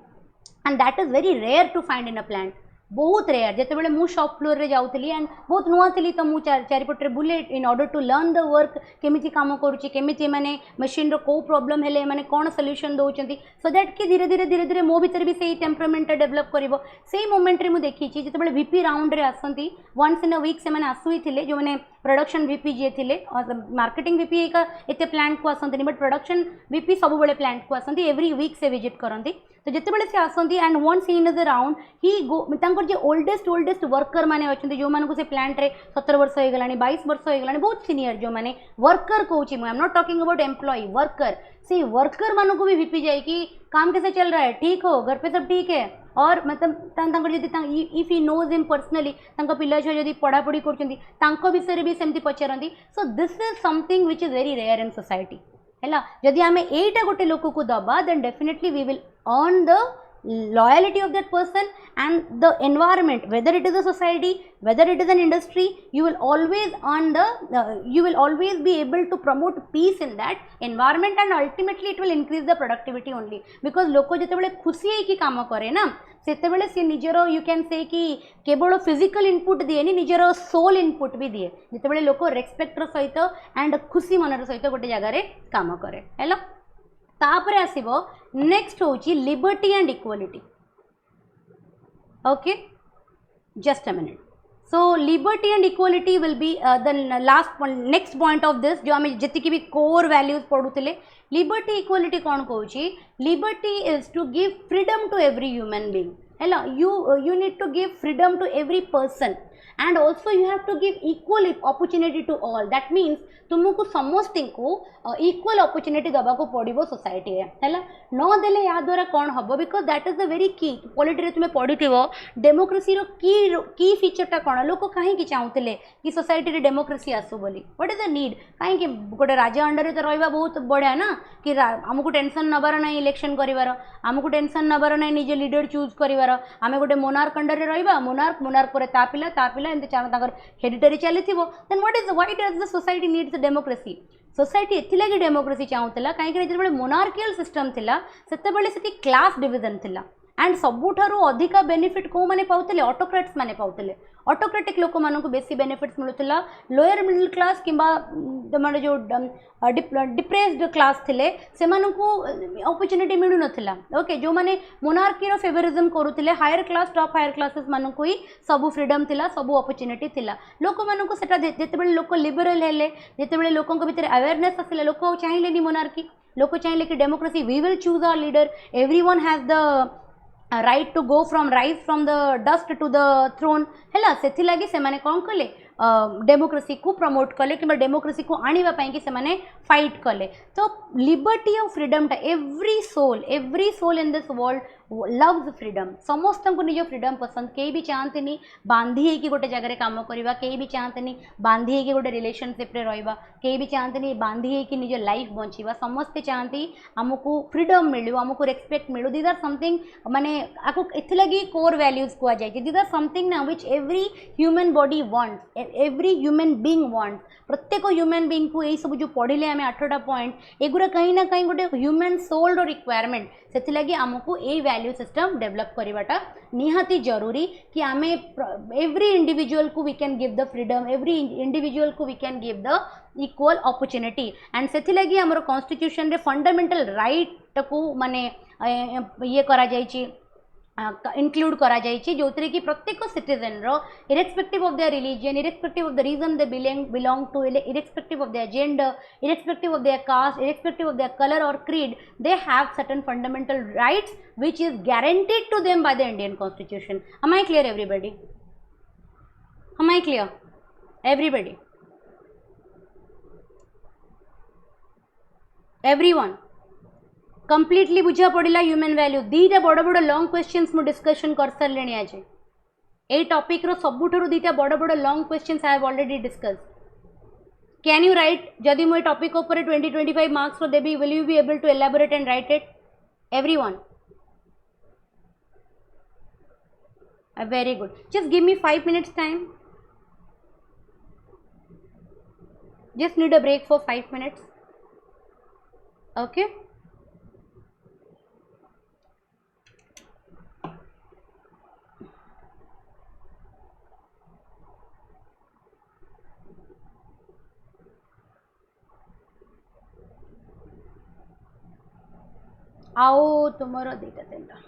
And that is very rare to find in a plant, बहुत रेयर. जितेबाला मु शॉप फ्लोर रे जाऊली एंड बहुत नुआ थी, तो मुझे चारिपटे बुले in order to learn the work केमिति काम करुच्ची, केमिति माने मशीन रो को प्रॉब्लम हेले माने कौन सॉल्यूशन दौरान, सो दैट कि धीरे धीरे धीरे धीरे मो भीतर भी सही टेम्परामेंट डेवलप करिवो. सेही मोमेंट रे मु देखी जितेबाला वीपी राउंड रे आसंती वन्स इन अ वीक से माने आसुई थिले, जो माने प्रोडक्शन वीपी जे थिले, मार्केटिंग वीपी एक एते प्लांट को आसंती, बट प्रोडक्शन वीपी सब बेले प्लांट को आसंती, एवरी वीक से विजिट करंती. तो जितेबाला से आसंती and once he is around he go तांकर जे ओल्डेस्ट वर्कर माने अछंती, जो मानको से प्लांट रे 17 वर्ष हो गलानी, 22 वर्ष हो गलानी, बहुत सीनियर जो माने वर्कर कहूची, I am not talking about employee, worker. से वर्कर मानक भी वीपी जाए कि काम कैसे चल रहा है, ठीक हो, घर पे सब ठीक है, और मतलब if he knows him personally पिला छुआ जब पढ़ापढ़ी कर विषय भी सेमती पचारती. So this is something which is very rare in society है. जदि आम एटा गोटे लोक को दबा, then definitely we will earn the loyalty of that person and the environment, whether it is a society, whether it is an industry, you will always earn the you will always be able to promote peace in that environment, and ultimately it will increase the productivity only. Because लोक जितेबाला खुशी है कि काम करे ना, सेतेबाला से निजर you can से कि केवल फिजिकल इनपुट दिए नि, निजर सोल इनपुट भी दिए. जितेबाला लोक रेस्पेक्ट सहित एंड खुशी मनर सहित गोटे जगार काम करे है. तापरे आसीबो नेक्स्ट होची liberty and equality. Okay, just a minute. So liberty and equality will be the last next point of this, जो आम जी भी कोर वैल्यूज पढ़ुले. लिबर्टी इक्वालिटी कौन कहूँ? Liberty is to give freedom to every human being है. You need to give freedom to every person, and also you have to give equal opportunity to all. That means तुमको समस्त को equal opportunity दबा को पड़ो society है न देले या द्वारा कौन हम, because that is the very की. पॉलिटी तुम्हें पढ़ी डेमोक्रेसी की फीचरटा कौन, लोक कहीं चाहूले कि सोसाइटी रे डेमोक्रेसी आसू बोली. What is the need? कहीं गोटे राजा अंडर तो रहा बहुत बढ़िया ना, कि आमको टेंशन नबार ना इलेक्शन करार, आमको टेंशन नबार ना निजे लीडर चूज करार. आम गोटे मोनार्क अंडर रे रहा, मोनार्क पर ता पिला एमती हेरिटेरी चली. Then what is why does the society needs democracy? Society एथिलागी डेमोक्रेसी चाहूला कहीं जो मोनार्कियल सिस्टम थिला, सेतेबेले सेठी क्लास डिविजन थिला, एंड सबुठारु अधिका बेनिफिट को माने पाउतले? ऑटोक्रेट्स माने पाउतले. ऑटोक्रेटिक लोक मानक बेसी बेनिफिट्स मिलुला लोअर मिडिल क्लास किंबा तुम जो डिप्रेस्ड क्लास थिले से मानकू अपॉर्चुनिटी मिलु नथिला ओके जो माने मोनार्की रो फेवरिज्म करूथिले higher class top higher classes मानकू ही सब फ्रीडम थिला सब अपॉर्चुनिटी थिला लोक मानकू सेटा जेते बेले लोक लिबरल हेले जेते बेले लोकन को भीतर अवेयरनेस आसिले लोक चाहिलेनी मोनार्की लोक चाहिए कि democracy we will choose our leader everyone has the right to go from rise from the dust to the throne है से लगी से माने कौन कले डेमोक्रेसी को प्रमोट कले कि डेमोक्रेसी को आने कि से माने फाइट कले तो लिबर्टी ऑफ फ्रीडम टा every soul in this world loves freedom समस्त को निज फ्रीडम पसंद कई भी चाहते बांधी कि गोटे जगह काम करवा कई भी चाहते बांधी कि गोटे रिलेशनशिप रे रहिबा कई भी चाहते बांधी कि निज लाइफ बंचीबा समस्ते चाहती आमको फ्रीडम मिलू आमको रेस्पेक्ट मिलू दीज आर समथिंग माने आपको इथिलगी कोर वैल्यूज को जाए दीज आर समथिंग ना which every human body wants every human being wants प्रत्येक ह्यूमन बीइंग को यही सब जो पढ़िले आम 8टा पॉइंट एगुरा कहीं ना कहीं गोटे ह्यूमन सोल रिक्वायरमेंट से आमको ये वैल्यू सिस्टम डेवलप करवाटा निहाती जरूरी कि आम एवरी इंडिविजुअल को we can give the freedom every individual को we can give the equal opportunity and से लगी आमर कॉन्स्टिट्यूशन रे फंडामेंटल राइट को माने ये करा जायछि इंक्लूड करा जायछि जो कि प्रत्येक सिटीजन रो irrespective of their religion irrespective of the region they belong to irrespective of their gender irrespective of their caste irrespective of their colour or creed they have certain fundamental rights which is guaranteed to them by the Indian Constitution. Am I clear everybody? Am I clear everybody? Everyone completely बुझा पड़िला human value दीटा बड़ बड़ long questions मु discussion कर सारे आज ए topic रो सबुठारु दीटा बड़ बड़ long questions I have already discuss can you write जदि मु ए टॉपिक ऊपर 20-25 मार्क्स रो देबी will you be able to elaborate and write it everyone very good just give me 5 minutes time just need a break for 5 minutes okay आओ तुम्हारा देता तेंदा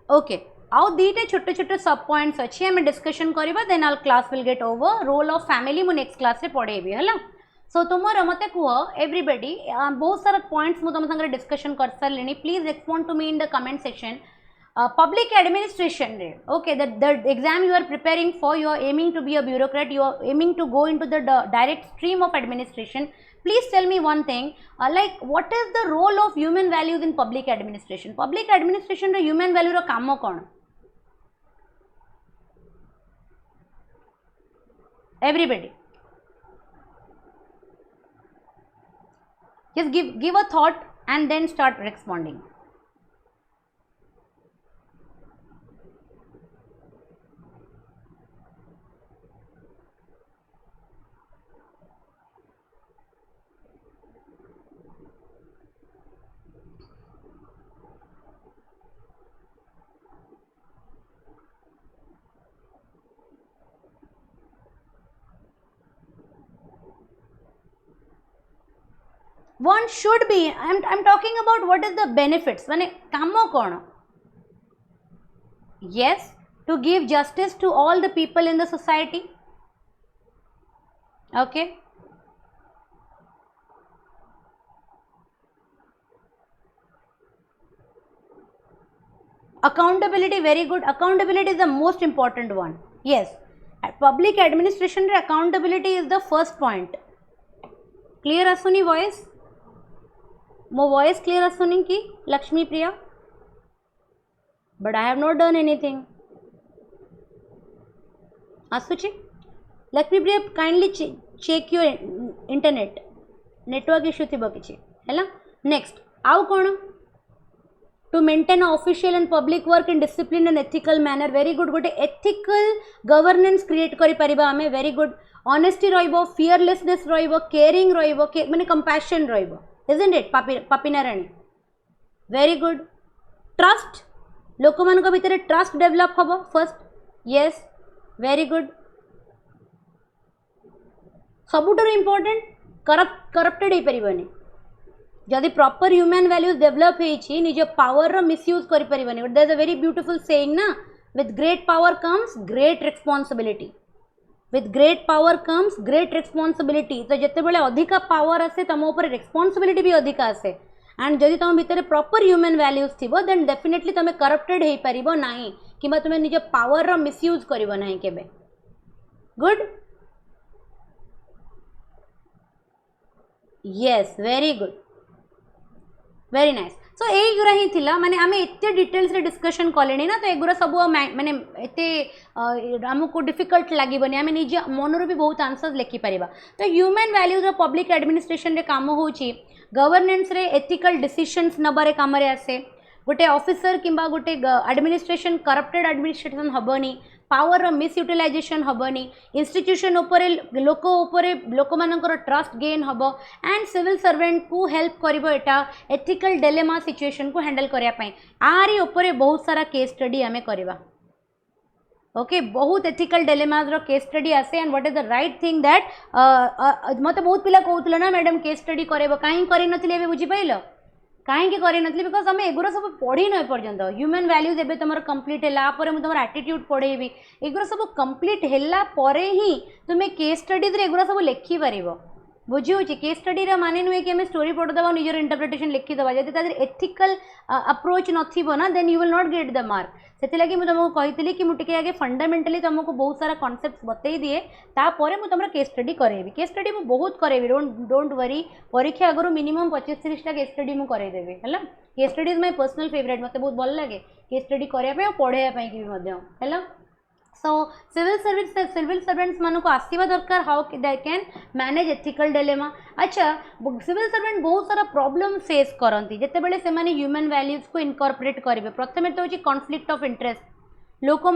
okay आउ दीटे छोटे छोटे सब पॉइंट्स अच्छे हमें डिस्कशन करवा then all class will get over role of family मु नेक्स्ट क्लास रे पढ़ेबी है सो तुम मत कह एवरीबडी बहुत सारा पॉइंट्स मुझे तुम सागर डिस्कशन कर सारे please respond to me in the comment section public administration रे okay the exam you are preparing for you are aiming to be a bureaucrat you are aiming to go into the direct stream of administration please tell me one thing like what is the role of human values in public administration रे human value रो काम कौन everybody just give a thought and then start responding one should be, I'm talking about what is the benefits, माने कामो कौन? Yes, to give justice to all the people in the society. Okay. Accountability, very good. Accountability is the most important one. Yes, public administration रे accountability is the first point. Clear आसुनी voice? मो voice clear आसुनी की लक्ष्मी प्रिया? But I have not done anything. आसुची? लक्ष्मी प्रिया kindly check your internet. Network issue थी बकिची, है ना? Next, आउ कौन? To maintain an official and public work in disciplined and ethical manner. Very good. गोटे ethical governance create करि परिबा हमें. Very good. Honesty रहिबो, fearlessness रहिबो, caring रहिबो, माने compassion रहिबो. Isn't it? पापी नारायणी. Very good. Trust. लोक मान को भीतर trust develop हबो first. Yes. Very good. सबुटर important. Corrupted ही परिबनी. जदि प्रॉपर ह्यूमन वैल्यूज डेवलप होइछि निज पावर रो मिसयूज करि परिबनी. But there is a very beautiful saying ना, with great power comes great responsibility. With great power comes great responsibility. तो जते बेले अधिका पावर आसे तम ऊपर रिस्पांसिबिलिटी भी अधिका आसे. एंड जदि तम भीतर प्रॉपर ह्यूमन वैल्यूज थिबो देन डेफिनेटली तमे करप्टेड हेइ परिबो नाही किबा तमे निज पावर रो मिसयूज करिवो नाही केबे. Good. Yes, very good, very nice. So एगुरा ही थिला माने आमे एते डिटेल्स रे डिस्कशन कलेनी ना, तो एगुरा सब माने एते हमको डिफिकल्ट लागिबनी. आमे निज मनरो भी बहुत आंसर्स लिखि परिबा. तो human values of public administration रे काम होची गवर्नेंस रे एथिकल डिसीजंस नबारे काम रे आसे. गोटे ऑफिसर किंबा गोटे एडमिनिस्ट्रेशन करप्टेड एडमिनिस्ट्रेशन हबनी, पावर मिस यूटिलाइजेशन हबनी, इंस्टीट्यूशन उपरे लोक मानकर ट्रस्ट गेन हब एंड सिविल सर्वेंट को हेल्प करिवो एटा एथिकल डिलेमा सिचुएशन को हैंडल करिया पई. आरी उपरे बहुत सारा केस स्टडी हमें करबा. ओके, बहुत एथिकल डिलेमास रो केस स्टडी आसे. And what is the right thing that मते बहुत पिला कहउतले ना मैडम केस स्टडी करेबो काहे करि नथिले एबे बुझी पाइलो कहीं करें बिकज आम एगुरा सब पढ़ी न पर्यंत. ह्यूमन वैल्यूज एबे तुम कंप्लीट है तुम एटीट्यूड पढ़ेबी एगुरा सब कंप्लीट है ही तुम्हें केस स्टडीज एगुरा सब लिखिपार. बुझी केस स्टडी माने नुहे कि स्टोरी पढ़ीदेव निजर इंटरप्रिटेशन लिखिदेवा. जब तादर एथिकल अप्रोच नथिबो ना then you will not get the mark. से लगी मुझे तुमको कही कि मुझे आगे फंडामेंटली तुमको बहुत सारा कॉन्सेप्ट बतई दिए तापर मुझे तुम केस स्टडी करेबी. केस स्टडी मुझे बहुत करेबी. Don't worry. परीक्षा आगु मिनिमम 25-30 केस स्टडी मुझे करदेवी है. Case study is my personal favourite. मत बहुत भल लगे केस स्टडी करने और पढ़ाई है. सो सिविल सर्वेंट्स मानक आसवा दरकार how they can manage ethical dilemma. अच्छा, सिविल सर्वेंट बहुत सारा प्रॉब्लम फेस करती जिते बड़े से माने ह्यूमन वैल्यूज को इनकॉर्पोरेट करेंगे. प्रथम तो होची कॉन्फ्लिक्ट ऑफ इंटरेस्ट. लोक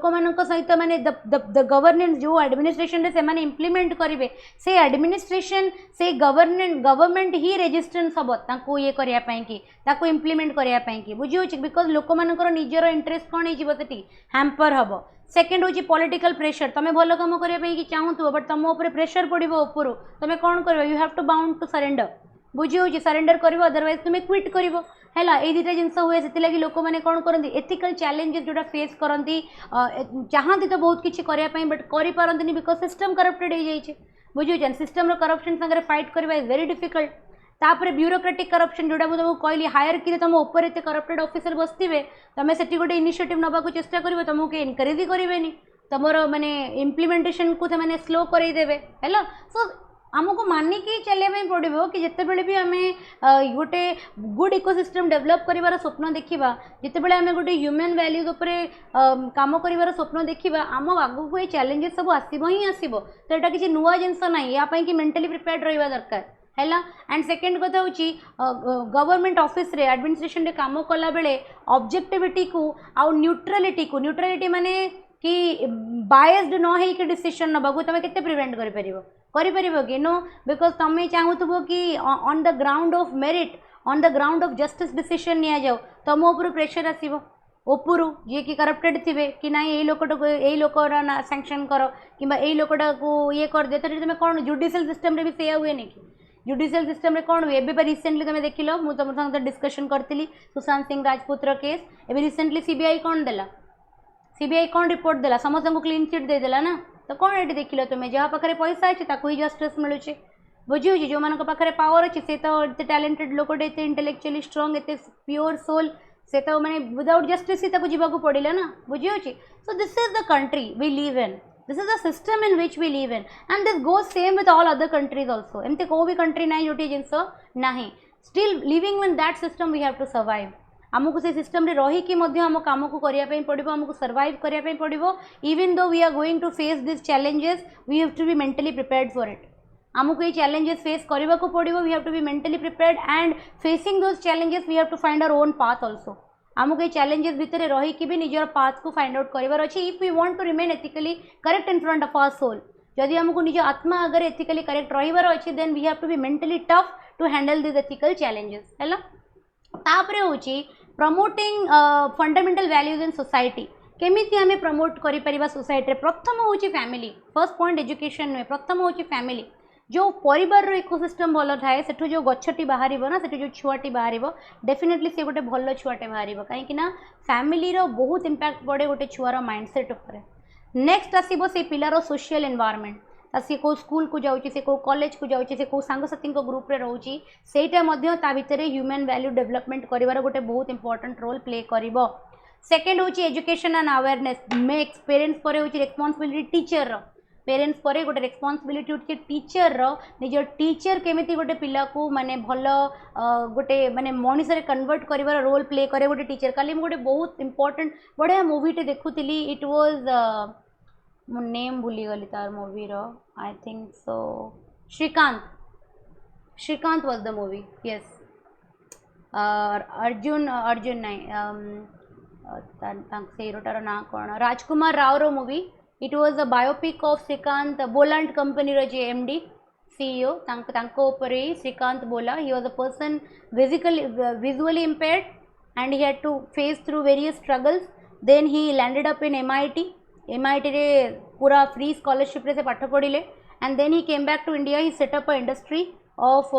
मानक सहित माने द गवर्नेंस जो एडमिनिस्ट्रेशन रे से माने इंप्लीमेंट करेंगे से एडमिनिस्ट्रेशन से गवर्नमेंट ही रेजिस्टेंस हम ताको ये करिया पई कि ताको इंप्लीमेंट करिया पई कि. बुझी होची बिकॉज लोक मानकर निजर इंटरेस्ट कौन हो सेठी हैम्पर हम. सेकेंड हूँ पॉलिटिकल प्रेशर. तुम्हें भल कम करने कि चाहूब बट तुम उपर प्रेशर पड़ो उपरू तुम कौन कर you have to bound to surrender. बुझी होची सरेंडर कर अदरवाइज तुम्हें क्विट कर है. ये दुटा जिनस हुए से लगी लोक मैंने कौन करती एथिकल चैलेंजेस जोटा फेस करती चाहती तो बहुत किसी करने बट करें बिकज सिस्टम करप्टेड हो जाए. बुझे सिस्टम करप्शन सागर फाइट करवा इज वेरी डिफिकल्ट. तापर ब्यूरोक्रेटिक करप्शन जोटा मुझे तुमको कहली हायर कि तुम ऊपर एत करप्टेड ऑफिसर बसवे तुम से गोटे इनिशिएटिव नवा चेष्टा कर तुमको एनकरेज करेंगे तुम माने इम्प्लीमेंटेशन को मैंने स्लो करदेवे है. सो आमको मानिकी चलिए पड़ो कि जिते बड़े भी आम गोटे गुड इकोसिस्टम डेवलप कर स्वप्न देखा जिते बड़े आम गोटे ह्यूमन वैल्यूज उपरे काम कर स्वप्न देखा आम आगू ये चैलेंजेस सब आसब ही आसब. तो यहाँ किसी नुआ जिनस ना यापाई कि मेंटली प्रिपेयर्ड रहा दरकार है. एंड सेकेंड कथा हूँ गवर्नमेंट ऑफिस रे एडमिनिस्ट्रेशन रे काम कला बेले ऑब्जेक्टिविटी को आउ न्यूट्रालिटी माने कि बायस्ड न हो कि डिसीजन नवा तुम के प्रिवेंट कर कि नो बिकज तुम्हें चाहूब कि on the ground of merit on the ground of justice decision नि जाओ तुम उपर प्रेशर आसो उपरू जी कि करप्टेड थे कि ना ये लोकटा ना सैंक्शन कर कि लोकटा को ये कर दे. तो तुम कौन जुडिशियल सिस्टम रे भी से हुए कि जुडिशियल सिस्टम रे कौन हुए रिसेंटली तुम देख लो मुझे तुम सहित डिस्कशन करी सुशांत सिंह राजपूत केस एवं रिसेंटली सीबीआई कौन देला सीबीआई कौन रिपोर्ट देला समस्त को क्लीन चिट देदेला ना तो कौन ये देख लो तुम्हें जहाँ पाखे पैसा अच्छे ताकू ही जस्टिस मिलूचे बुझी हो जो मान पाखे पावर अच्छे से तो एत टैलेंटेड लोकटे एत इंटेलेक्चुअली स्ट्रांग एत प्योर सोल से तो मैंने विदाउट जस्टिस ही जावाक पड़ा ना बुझी हो so this is the country we live in this is the system in which we live in and this goes same with all other countries also एमती कौ भी कंट्री ना जो जिनस ना still living in that system we have to survive आमको से system रे रही आम कम को करने पड़ो आमको सर्वाइव करने पड़ो even though we are going to face this challenges we have to be mentally prepared for it आमको ये चैलेंजेस फेस करने को पड़ो we have to be mentally prepared and facing those challenges we have to find our own path also आमको ये challenges भितर रही भी निजर पाथ को फाइंड आउट करार अच्छे if we want to remain ethically correct in front of our soul जदि आमको निज आत्मा अगर एथिकली करेक्ट रहिबार अच्छे then we have to be mentally tough to handle this ethical challenges है तापरे होची promoting fundamental values in society केमिति आमे प्रमोट करि परिबा सोसाइटी प्रथम होची फैमिली फर्स्ट पॉइंट एजुकेशन नुहे प्रथम होची फैमिली जो परिवार इकोसिस्टम भल थाए सेठु जो गछटी बाहर ना सेठु जो छुआटी बाहर डेफिनेटली से गोटे भल छुआटे बाहर कहीं फैमिली रो बहुत इंपैक्ट पड़े गोटे छुआर माइंडसेट उपर नेक्स्ट आसो से पिलार सोशल एनवायरनमेंट सी को स्कूल को जाऊँगी से को कॉलेज को जाऊँगी से को सांगसाथी ग्रुप रे रोची सेटा मध्य ता भितर ह्यूमन वैल्यू डेवलपमेंट करिवार गोटे बहुत इंपोर्टेंट रोल प्ले करिवो सेकेंड होची education and awareness makes parents पर होची रिस्पांसिबिलिटी टीचर पेरेंट्स पर गोटे रिस्पांसिबिलिटी होची टीचर निजर टीचर केमिति गोटे पिला को माने भल गोटे माने मनीष रे कन्वर्ट करिवार रोल प्ले करे गोटे टीचर काली गोटे बहुत इंपोर्टेंट बढ़िया मूवीटे देखुली इट वाज मो नेम भूली गली तार मूवी रो I think so Srikanth was the movie yes Arjun नहीं से हिरोटार ना कौन राजकुमार राव रो movie it was a biopic of Srikanth बोलांट कंपनी रो जे एमडी सीईओ उपरे Srikanth Bolla he was a person visually impaired and he had to face through various struggles then he landed up in MIT रे पूरा फ्री स्कॉलरशिप रे से पाठ पढ़िले and then he came back to India he set up a industry of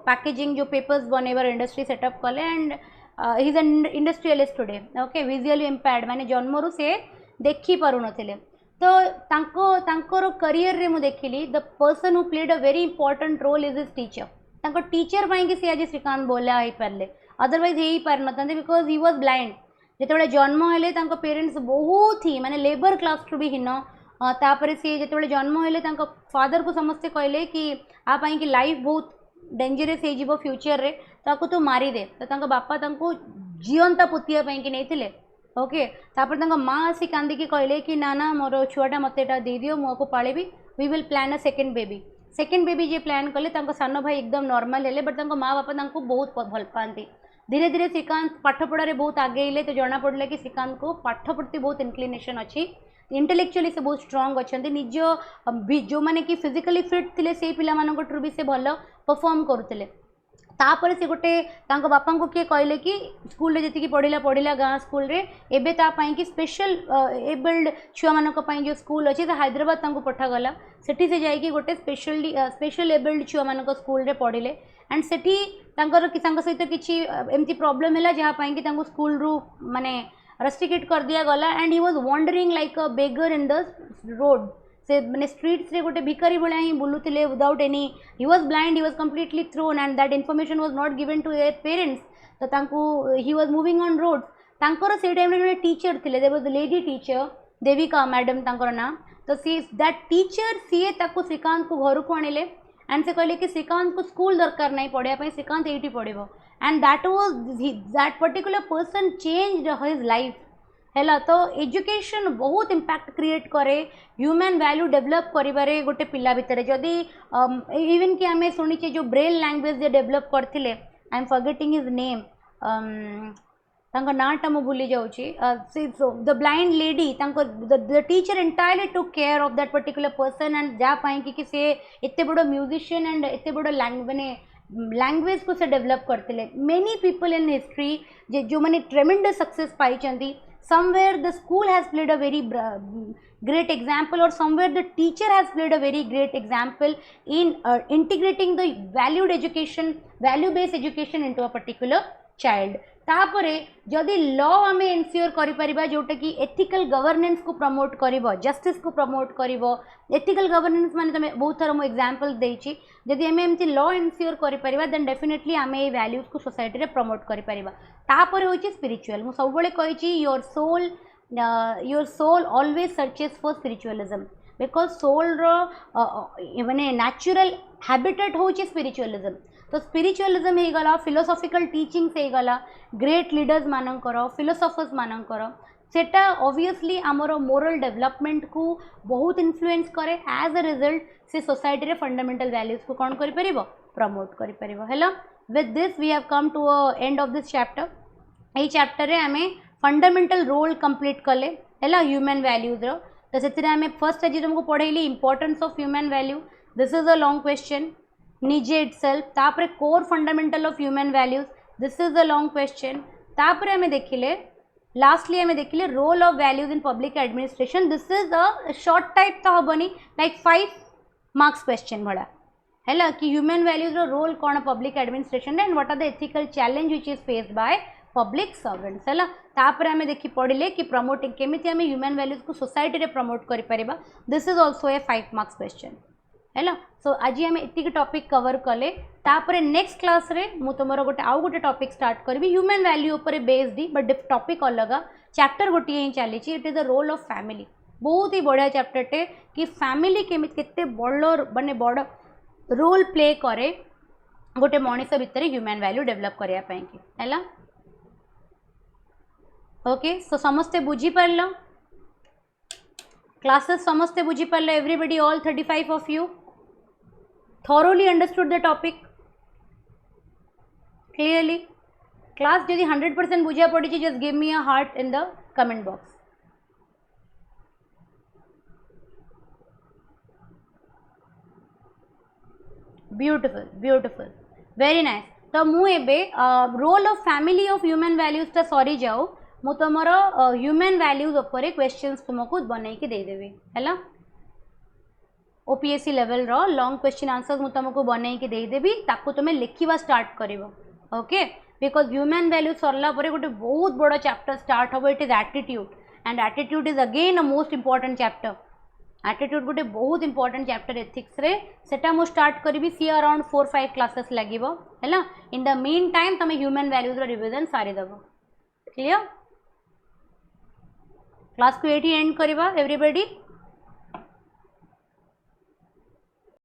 packaging जो papers बनेबार industry set up कले and he is an industrialist today okay visually impaired माने जन्मरू से देखी पारु नथिले तो तांको करियर रे मु देखिली the person who played a very important role is his teacher तांको टीचर पाई कि से आज श्रीकांत बोला ही पारले अदरवाइज ही पार नथांते बिकॉज ही वाज ब्लाइंड जिते जन्म हेले पेरेंट्स बहुत ही माने लेबर क्लास टू भी हीन तापर सी जिते जन्म हेले फादर को समस्ते कहले कि आपाई कि लाइफ बहुत डेंजरस हो फ्यूचर रे ताको तो मारिदे तो बापा जीवंता पोतिया कि नहीं ओके तापर माँ आसी कांदिकी कहले कि ना ना मोर छुआटा मत दे दियो मुझे पालिबी we will plan a second baby जे प्लान कले सान भाई एकदम नॉर्मल हेले बट माँ बापा बहुत भल पाती धीरे धीरे श्रीकांत पाठपढ़ा बहुत आगे तो जना पड़ा कि श्रीकांत को पाठ प्रति बहुत इंक्लिनेशन अच्छी इंटेलेक्चुअली से बहुत स्ट्रांग अच्छा निज जो मैंने कि फिजिकली फिट थे से पिला भी से भल परफॉर्म करुले तापर से गोटे बापा को किए कहले कि स्कूल जी पढ़ला गाँ स्कूल रे एबे तापाई कि स्पेशल एबल्ड छुआ मानक जो स्कूल अच्छे हैदराबाद पठागला सेठी से जाइए गोटे स्पेशल एबल्ड छुआ मानक स्कूल रे पढ़िले एंड सेठी सहित किसी एमती प्रॉब्लम है जहाँपाई कि स्कूल रू माने रेस्ट्रिकेट कर दिया गला and he was wandering like a beggar in the road से मैंने स्ट्रीट्स रे गोटे भिखारी भाया ही बुलूले without any he was blind he was completely thrown and that information was not given to their parents तो तांको he was moving on road तांकर से टाइम रे टीचर थे there was lady teacher Devika madam तांकर नाम तो सी दैट टीचर सीए ताको श्रीकांत को घर को आनिले एंड से कहले कि श्रीकांत को स्कूल दरकार नहीं पढ़ाई श्रीकांत ये पढ़ो and that was that particular person changed his life है तो एजुकेशन बहुत इम्पैक्ट क्रिएट करे ह्यूमन वैल्यू डेवलप करिबारे गोटे पिला भितर जदि इवन कि आम शुणीचे जो ब्रेल लैंग्वेज जे डेवलप करथिले I am forgetting his name नाटा मु भूली जाऊँगी the blind lady the teacher entirely took care of that particular person and जहाँपाई कि से एते बड़ म्यूजिशियन एंड एते बड़ माने लैंग्वेज को से डेवलप करते मेनी पीपल इन हिस्ट्री जो मैंने ट्रेमेंडस success pi somewhere the school has played a very great example, or somewhere the teacher has played a very great example in integrating the value based education into a particular child. तापरे जदि law आम ensure करिपरिबा जोटा कि ethical governance को promote करिवो, justice को promote करिवो, ethical governance माने तमे बहुत थर मु एग्जांपल देछि, जदि आम एमती लॉ एनश्योर करिपरिबा देन डेफिनेटली आम ए वैल्यूज को सोसाइटी रे प्रमोट करिपरिबा। तापरे होछि स्पिरिचुअल, मु सबबेले कहिछि your soul always searches for spiritualism, because soul रो माने नेचुरल हैबिटेट होछि स्पिरिचुअलिज्म। तो स्पिरिचुअलिज्म हो गला, फिलोसॉफिकल टीचिंग्स हो गला, ग्रेट लीडर्स मानकर, फिलोसॉफर्स मानकर, सेटा ऑब्वियसली आमर मोरल डेवलपमेंट को बहुत इन्फ्लुएंस करे। एज अ रिजल्ट से सोसाइटी रे फंडामेंटल वैल्यूज को कौन करि परिबो, प्रमोट करि परिबो। Hello, with this we have come to a end of this chapter. एई चैप्टर रे आमे फंडामेंटल रोल कंप्लीट कले हेला ह्यूमन वैल्यूज रो। तो सेतिरे आमे फर्स्ट आज तुमको पढ़ेली importance of human value, this is a long question. निजे इटसेल्फ, तापरे core fundamental of human values, this is a long question. तापरे हमें देखिले लास्टली हमें देखिले role of values in public administration, this is a short type तो हेनी like 5 marks question भाया है कि ह्यूमन वैल्यूज रो रोल कौन public administration and what are the ethical challenge which is faced by public servants है। तापर आम देखी पढ़ले कि प्रमोटिंग केमिति आम ह्यूमन वैल्यूज को सोसाइटी रे प्रमोट करि परिबा, this is also a 5 marks question है। सो आज आम एति टॉपिक कवर कले, तापर नेक्स्ट क्लास रे मु तुमर गोटे आउ गोटे टॉपिक स्टार्ट करी ह्यूमन वैल्यू उपर बेस्ड ही, बट टॉपिक अलग, चैप्टर गोटे ही चली। It is the role of family, बहुत ही बढ़िया चैप्टर टे कि फैमिली केते बड़ माने बड़ रोल प्ले करे गोटे मनीष भितर ह्यूमन वैल्यू डेवलप करने है। ओके, सो समस्ते बुझी पारल, क्लासेस समस्ते बुझी पारल, everybody all 35 of you thoroughly understood the topic clearly? Class जदि 100% बुझा पड़ी, just give me a heart in the comment box. Beautiful, beautiful, very nice. तो मु एबे role of family of human values ता सॉरी जाओ, मु तुमर ह्यूमन वैल्यूज ऊपर क्वेश्चंस तुमको बनई के दे देबी हैला। ओपीएससी लेवल रो लॉन्ग क्वेश्चन आंसर मु तुमको बनई के दे देबी, ताको तुमे लिखिबा स्टार्ट करिवो। ओके, बिकॉज ह्यूमन वैल्यू सरला परे गोटे बहुत बड़ चैप्टर स्टार्ट होबो, it is attitude, and attitude is again a most important chapter. Attitude गोटे बहुत इंपोर्टेंट चैप्टर एथिक्स रे, सेटा मु स्टार्ट करिवि सी अराउंड 4-5 क्लासेस लागिवो हैला। इन द मीन टाइम तुम ह्यूमन वैल्यूज रो रिवीजन सारी दबो। क्लियर? क्लास को एठी एंड करिवा एवरीबॉडी।